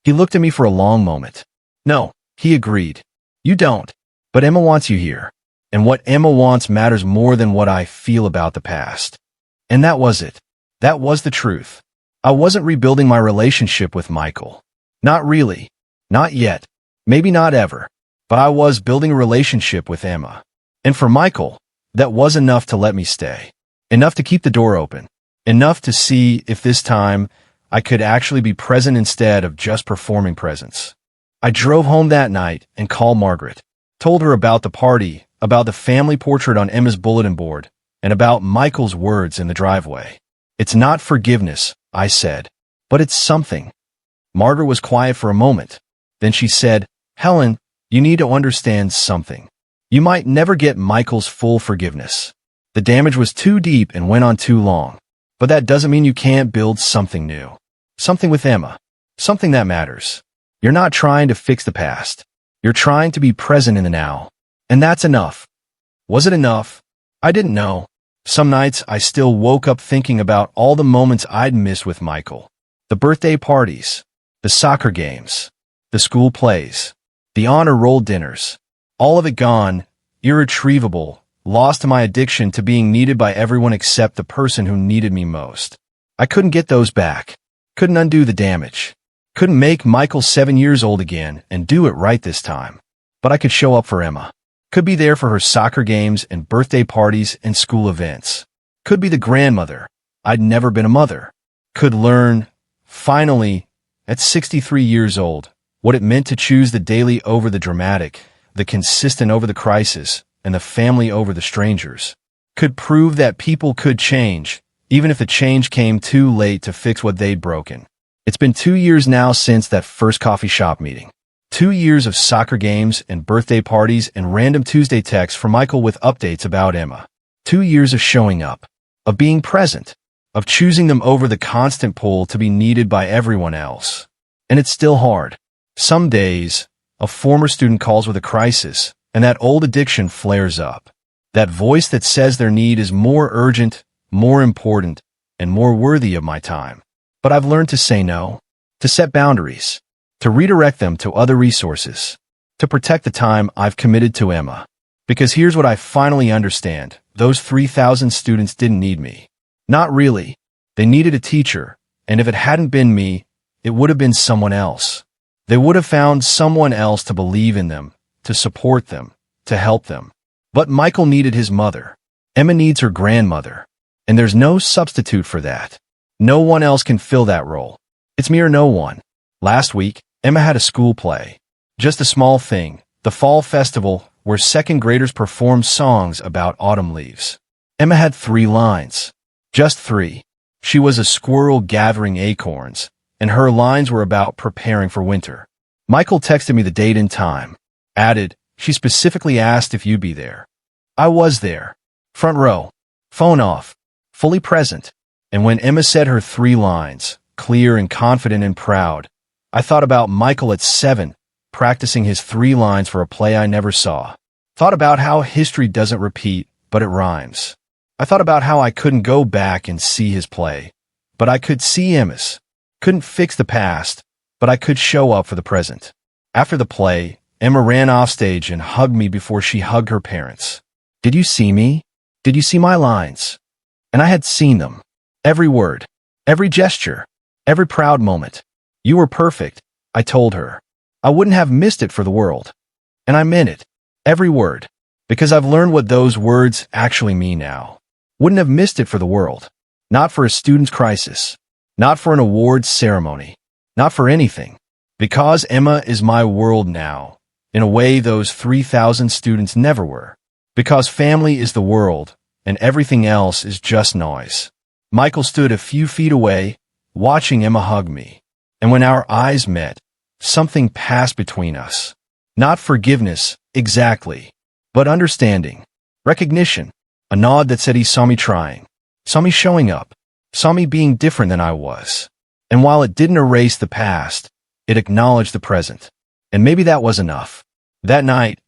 He looked at me for a long moment. "No," he agreed. "You don't. But Emma wants you here. And what Emma wants matters more than what I feel about the past." And that was it. That was the truth. I wasn't rebuilding my relationship with Michael. Not really. Not yet. Maybe not ever. But I was building a relationship with Emma. And for Michael, that was enough to let me stay. Enough to keep the door open. Enough to see if this time I could actually be present instead of just performing presence. I drove home that night and called Margaret. Told her about the party, about the family portrait on Emma's bulletin board, and about Michael's words in the driveway. "It's not forgiveness," I said, "but it's something." Margaret was quiet for a moment. Then she said, "Helen, you need to understand something. You might never get Michael's full forgiveness. The damage was too deep and went on too long. But that doesn't mean you can't build something new. Something with Emma. Something that matters. You're not trying to fix the past. You're trying to be present in the now. And that's enough." Was it enough? I didn't know. Some nights I still woke up thinking about all the moments I'd missed with Michael. The birthday parties. The soccer games. The school plays. The honor roll dinners. All of it gone, irretrievable, lost to my addiction to being needed by everyone except the person who needed me most. I couldn't get those back. Couldn't undo the damage. Couldn't make Michael 7 years old again and do it right this time. But I could show up for Emma. Could be there for her soccer games and birthday parties and school events. Could be the grandmother. I'd never been a mother. Could learn, finally, at 63 years old, what it meant to choose the daily over the dramatic, the consistent over the crisis, and the family over the strangers. Could prove that people could change, even if the change came too late to fix what they'd broken. It's been 2 years now since that first coffee shop meeting. 2 years of soccer games and birthday parties and random Tuesday texts from Michael with updates about Emma. 2 years of showing up, of being present, of choosing them over the constant pull to be needed by everyone else. And it's still hard. Some days, a former student calls with a crisis, and that old addiction flares up. That voice that says their need is more urgent, more important, and more worthy of my time. But I've learned to say no, to set boundaries, to redirect them to other resources, to protect the time I've committed to Emma. Because here's what I finally understand. Those 3,000 students didn't need me. Not really. They needed a teacher, and if it hadn't been me, it would have been someone else. They would have found someone else to believe in them, to support them, to help them. But Michael needed his mother. Emma needs her grandmother. And there's no substitute for that. No one else can fill that role. It's me or no one. Last week, Emma had a school play. Just a small thing, the fall festival, where second graders performed songs about autumn leaves. Emma had 3 lines. Just 3. She was a squirrel gathering acorns, and her lines were about preparing for winter. Michael texted me the date and time. Added, she specifically asked if you'd be there. I was there. Front row. Phone off. Fully present. And when Emma said her 3 lines, clear and confident and proud, I thought about Michael at 7, practicing his 3 lines for a play I never saw. Thought about how history doesn't repeat, but it rhymes. I thought about how I couldn't go back and see his play, but I could see Emma's. Couldn't fix the past, but I could show up for the present. After the play, Emma ran off stage and hugged me before she hugged her parents. Did you see me? Did you see my lines? And I had seen them. Every word, every gesture, every proud moment. You were perfect, I told her. I wouldn't have missed it for the world. And I meant it. Every word. Because I've learned what those words actually mean now. Wouldn't have missed it for the world. Not for a student's crisis. Not for an awards ceremony. Not for anything. Because Emma is my world now, in a way those 3,000 students never were. Because family is the world, and everything else is just noise. Michael stood a few feet away, watching Emma hug me. And when our eyes met, something passed between us. Not forgiveness, exactly, but understanding. Recognition. A nod that said he saw me trying. Saw me showing up. Saw me being different than I was. And while it didn't erase the past, it acknowledged the present. And maybe that was enough. That night,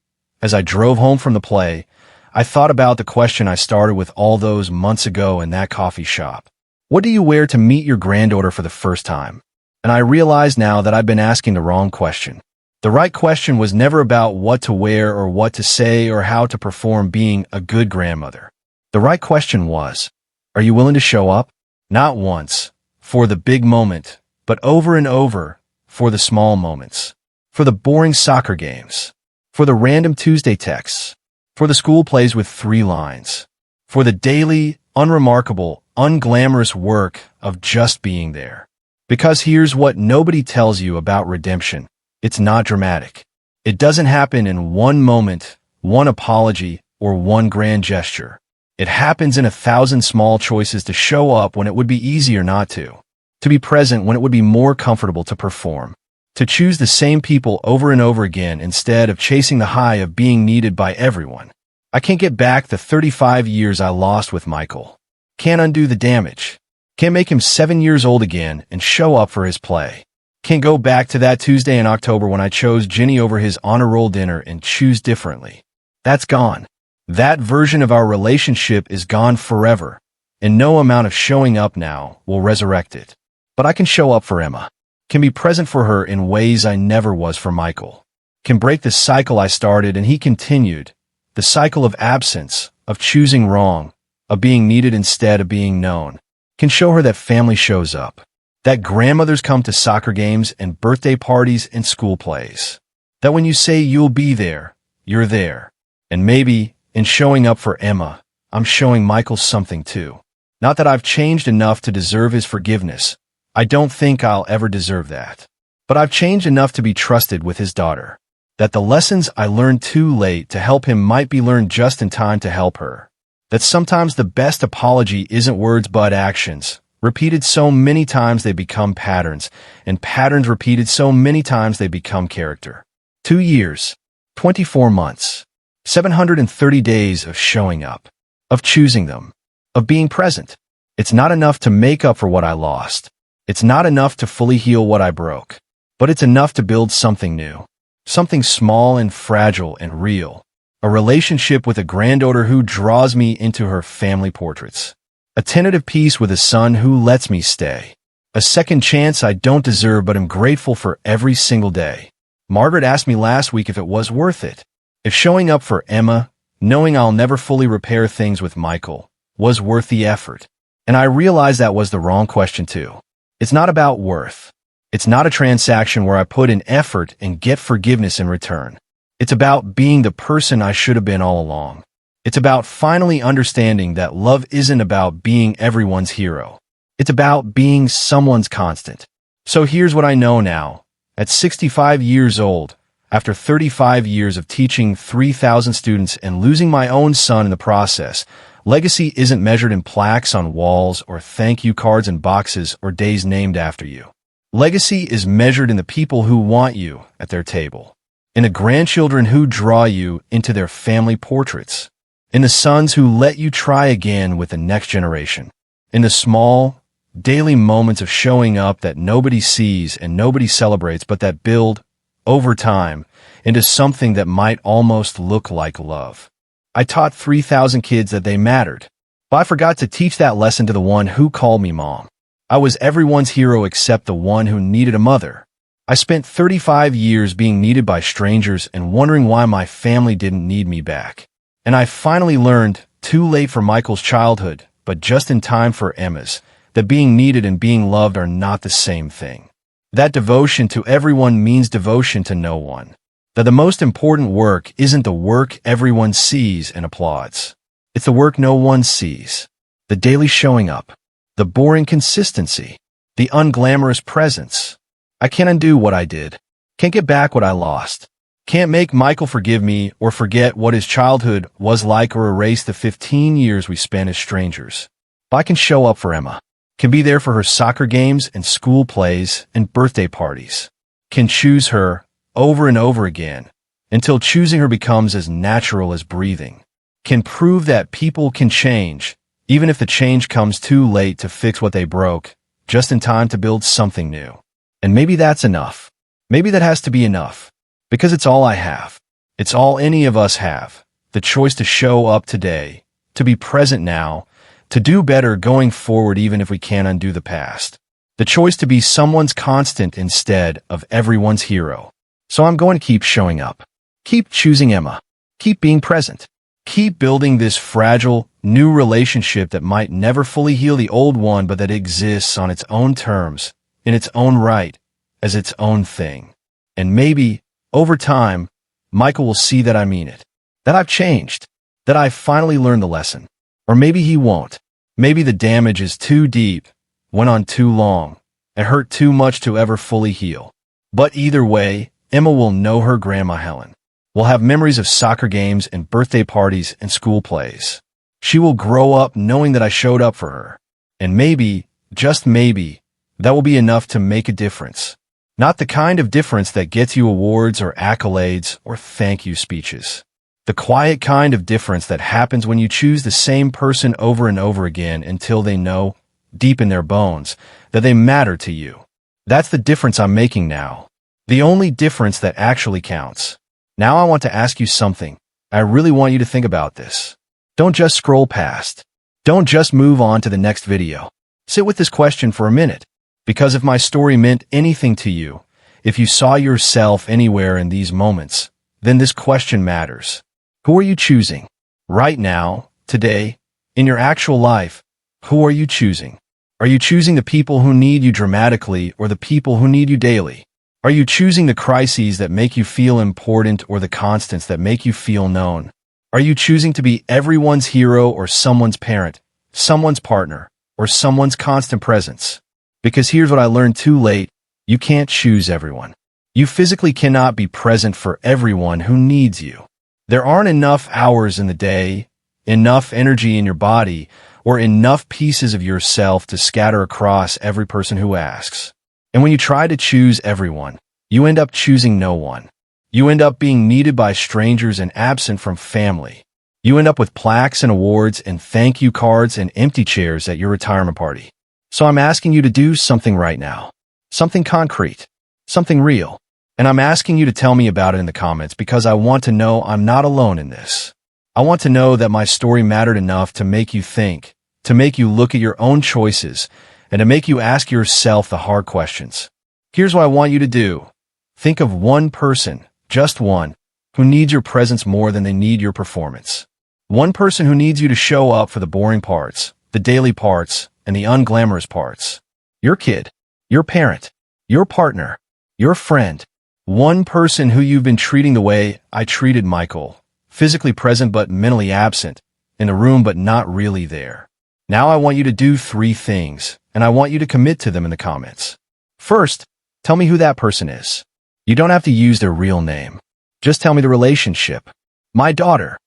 as I drove home from the play, I thought about the question I started with all those months ago in that coffee shop. What do you wear to meet your granddaughter for the first time? And I realize now that I've been asking the wrong question. The right question was never about what to wear or what to say or how to perform being a good grandmother. The right question was, are you willing to show up? Not once, for the big moment, but over and over, for the small moments. For the boring soccer games. For the random Tuesday texts. For the school plays with 3 lines. For the daily, unremarkable, unglamorous work of just being there. Because here's what nobody tells you about redemption. It's not dramatic. It doesn't happen in one moment, one apology, or one grand gesture. It happens in 1,000 small choices to show up when it would be easier not to. To be present when it would be more comfortable to perform. To choose the same people over and over again instead of chasing the high of being needed by everyone. I can't get back the 35 years I lost with Michael. Can't undo the damage. Can't make him 7 years old again and show up for his play. Can't go back to that Tuesday in October when I chose Ginny over his honor roll dinner and choose differently. That's gone. That version of our relationship is gone forever, and no amount of showing up now will resurrect it. But I can show up for Emma. Can be present for her in ways I never was for Michael. Can break the cycle I started and he continued. The cycle of absence, of choosing wrong, of being needed instead of being known. Can show her that family shows up. That grandmothers come to soccer games and birthday parties and school plays. That when you say you'll be there, you're there. And maybe, in showing up for Emma, I'm showing Michael something too. Not that I've changed enough to deserve his forgiveness. I don't think I'll ever deserve that. But I've changed enough to be trusted with his daughter. That the lessons I learned too late to help him might be learned just in time to help her. That sometimes the best apology isn't words but actions, repeated so many times they become patterns, and patterns repeated so many times they become character. 2 years, 24 months, 730 days of showing up, of choosing them, of being present. It's not enough to make up for what I lost. It's not enough to fully heal what I broke, but it's enough to build something new, something small and fragile and real, a relationship with a granddaughter who draws me into her family portraits, a tentative peace with a son who lets me stay, a second chance I don't deserve but am grateful for every single day. Margaret asked me last week if it was worth it, if showing up for Emma, knowing I'll never fully repair things with Michael, was worth the effort. And I realized that was the wrong question too. It's not about worth. It's not a transaction where I put in effort and get forgiveness in return. It's about being the person I should have been all along. It's about finally understanding that love isn't about being everyone's hero. It's about being someone's constant. So here's what I know now. At 65 years old, after 35 years of teaching 3,000 students and losing my own son in the process, Legacy isn't measured in plaques on walls or thank you cards in boxes or days named after you. Legacy is measured in the people who want you at their table, in the grandchildren who draw you into their family portraits, in the sons who let you try again with the next generation, in the small, daily moments of showing up that nobody sees and nobody celebrates but that build, over time, into something that might almost look like love. I taught 3,000 kids that they mattered, but I forgot to teach that lesson to the one who called me mom. I was everyone's hero except the one who needed a mother. I spent 35 years being needed by strangers and wondering why my family didn't need me back. And I finally learned, too late for Michael's childhood, but just in time for Emma's, that being needed and being loved are not the same thing. That devotion to everyone means devotion to no one. That the most important work isn't the work everyone sees and applauds. It's the work no one sees. The daily showing up. The boring consistency. The unglamorous presence. I can't undo what I did. Can't get back what I lost. Can't make Michael forgive me or forget what his childhood was like or erase the 15 years we spent as strangers. But I can show up for Emma. Can be there for her soccer games and school plays and birthday parties. Can choose her over and over again, until choosing her becomes as natural as breathing. Can prove that people can change, even if the change comes too late to fix what they broke, just in time to build something new. And maybe that's enough. Maybe that has to be enough, because it's all I have. It's all any of us have. The choice to show up today, to be present now, to do better going forward even if we can't undo the past. The choice to be someone's constant instead of everyone's hero. So I'm going to keep showing up. Keep choosing Emma. Keep being present. Keep building this fragile, new relationship that might never fully heal the old one but that exists on its own terms, in its own right, as its own thing. And maybe, over time, Michael will see that I mean it. That I've changed. That I've finally learned the lesson. Or maybe he won't. Maybe the damage is too deep, went on too long, and hurt too much to ever fully heal. But either way, Emma will know her Grandma Helen. Will have memories of soccer games and birthday parties and school plays. She will grow up knowing that I showed up for her. And maybe, just maybe, that will be enough to make a difference. Not the kind of difference that gets you awards or accolades or thank you speeches. The quiet kind of difference that happens when you choose the same person over and over again until they know, deep in their bones, that they matter to you. That's the difference I'm making now. The only difference that actually counts. Now I want to ask you something. I really want you to think about this. Don't just scroll past. Don't just move on to the next video. Sit with this question for a minute. Because if my story meant anything to you, if you saw yourself anywhere in these moments, then this question matters. Who are you choosing? Right now, today, in your actual life, who are you choosing? Are you choosing the people who need you dramatically or the people who need you daily? Are you choosing the crises that make you feel important or the constants that make you feel known? Are you choosing to be everyone's hero or someone's parent, someone's partner, or someone's constant presence? Because here's what I learned too late. You can't choose everyone. You physically cannot be present for everyone who needs you. There aren't enough hours in the day, enough energy in your body, or enough pieces of yourself to scatter across every person who asks. And when you try to choose everyone, you end up choosing no one. You end up being needed by strangers and absent from family. You end up with plaques and awards and thank you cards and empty chairs at your retirement party. So I'm asking you to do something right now. Something concrete. Something real. And I'm asking you to tell me about it in the comments because I want to know I'm not alone in this. I want to know that my story mattered enough to make you think, to make you look at your own choices, and to make you ask yourself the hard questions. Here's what I want you to do. Think of one person, just one, who needs your presence more than they need your performance. One person who needs you to show up for the boring parts, the daily parts, and the unglamorous parts. Your kid, your parent, your partner, your friend. One person who you've been treating the way I treated Michael, physically present but mentally absent, in the room but not really there. Now I want you to do 3 things, and I want you to commit to them in the comments. First, tell me who that person is. You don't have to use their real name. Just tell me the relationship. My daughter.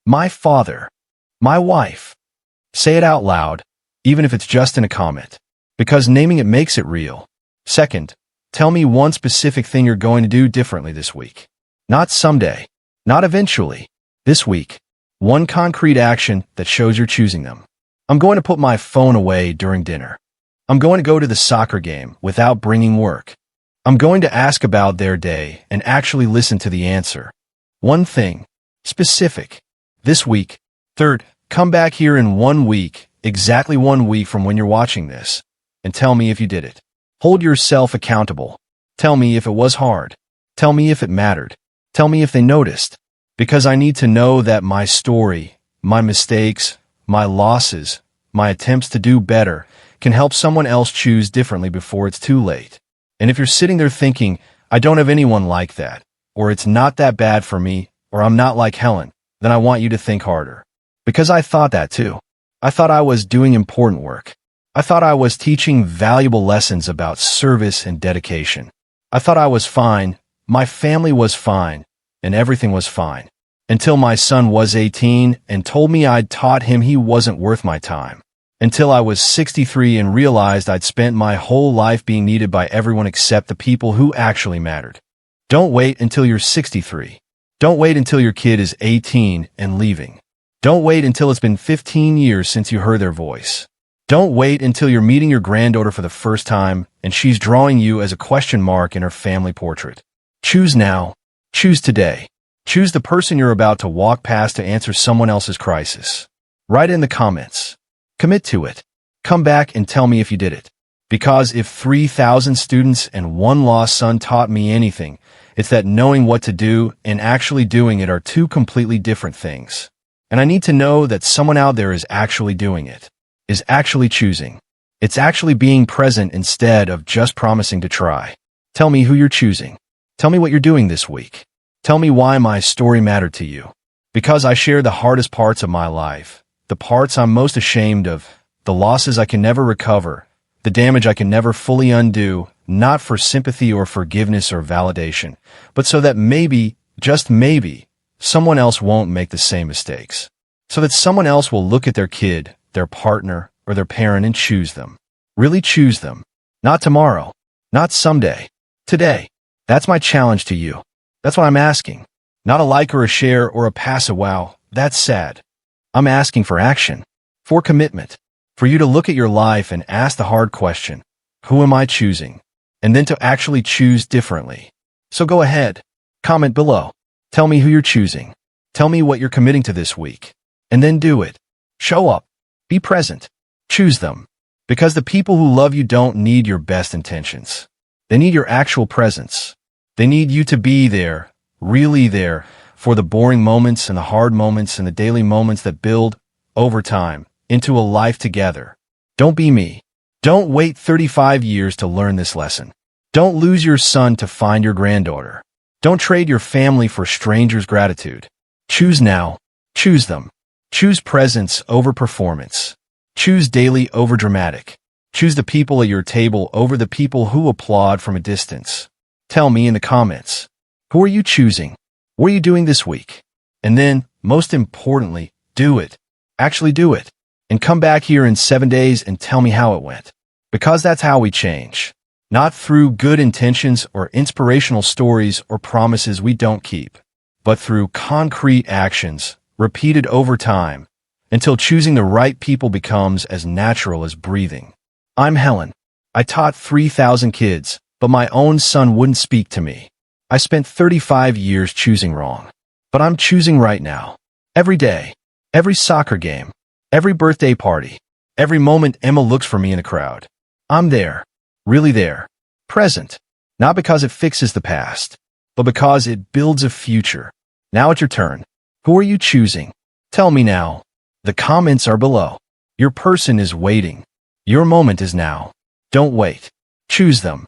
My father. My wife. Say it out loud, even if it's just in a comment, because naming it makes it real. Second, tell me one specific thing you're going to do differently this week. Not someday, not eventually, this week. One concrete action that shows you're choosing them. I'm going to put my phone away during dinner. I'm going to go to the soccer game without bringing work. I'm going to ask about their day and actually listen to the answer. One thing. Specific. This week. Third, come back here in 1 week, exactly 1 week from when you're watching this, and tell me if you did it. Hold yourself accountable. Tell me if it was hard. Tell me if it mattered. Tell me if they noticed. Because I need to know that my story, my mistakes, my losses, my attempts to do better can help someone else choose differently before it's too late. And if you're sitting there thinking, I don't have anyone like that, or it's not that bad for me, or I'm not like Helen, then I want you to think harder. Because I thought that too. I thought I was doing important work. I thought I was teaching valuable lessons about service and dedication. I thought I was fine, my family was fine, and everything was fine. Until my son was 18 and told me I'd taught him he wasn't worth my time. Until I was 63 and realized I'd spent my whole life being needed by everyone except the people who actually mattered. Don't wait until you're 63. Don't wait until your kid is 18 and leaving. Don't wait until it's been 15 years since you heard their voice. Don't wait until you're meeting your granddaughter for the first time and she's drawing you as a question mark in her family portrait. Choose now. Choose today. Choose the person you're about to walk past to answer someone else's crisis. Write in the comments. Commit to it. Come back and tell me if you did it. Because if 3,000 students and one lost son taught me anything, it's that knowing what to do and actually doing it are two completely different things. And I need to know that someone out there is actually doing it, is actually choosing. It's actually being present instead of just promising to try. Tell me who you're choosing. Tell me what you're doing this week. Tell me why my story mattered to you. Because I share the hardest parts of my life, the parts I'm most ashamed of, the losses I can never recover, the damage I can never fully undo, not for sympathy or forgiveness or validation, but so that maybe, just maybe, someone else won't make the same mistakes. So that someone else will look at their kid, their partner, or their parent and choose them. Really choose them. Not tomorrow. Not someday. Today. That's my challenge to you. That's what I'm asking. Not a like or a share or a passive wow. That's sad. I'm asking for action. For commitment. For you to look at your life and ask the hard question, who am I choosing? And then to actually choose differently. So go ahead. Comment below. Tell me who you're choosing. Tell me what you're committing to this week. And then do it. Show up. Be present. Choose them. Because the people who love you don't need your best intentions. They need your actual presence. They need you to be there, really there, for the boring moments and the hard moments and the daily moments that build, over time, into a life together. Don't be me. Don't wait 35 years to learn this lesson. Don't lose your son to find your granddaughter. Don't trade your family for strangers' gratitude. Choose now. Choose them. Choose presence over performance. Choose daily over dramatic. Choose the people at your table over the people who applaud from a distance. Tell me in the comments. Who are you choosing? What are you doing this week? And then, most importantly, do it. Actually do it. And come back here in 7 days and tell me how it went. Because that's how we change. Not through good intentions or inspirational stories or promises we don't keep, but through concrete actions, repeated over time, until choosing the right people becomes as natural as breathing. I'm Helen. I taught 3,000 kids, but my own son wouldn't speak to me. I spent 35 years choosing wrong. But I'm choosing right now. Every day. Every soccer game. Every birthday party. Every moment Emma looks for me in a crowd. I'm there. Really there. Present. Not because it fixes the past, but because it builds a future. Now it's your turn. Who are you choosing? Tell me now. The comments are below. Your person is waiting. Your moment is now. Don't wait. Choose them.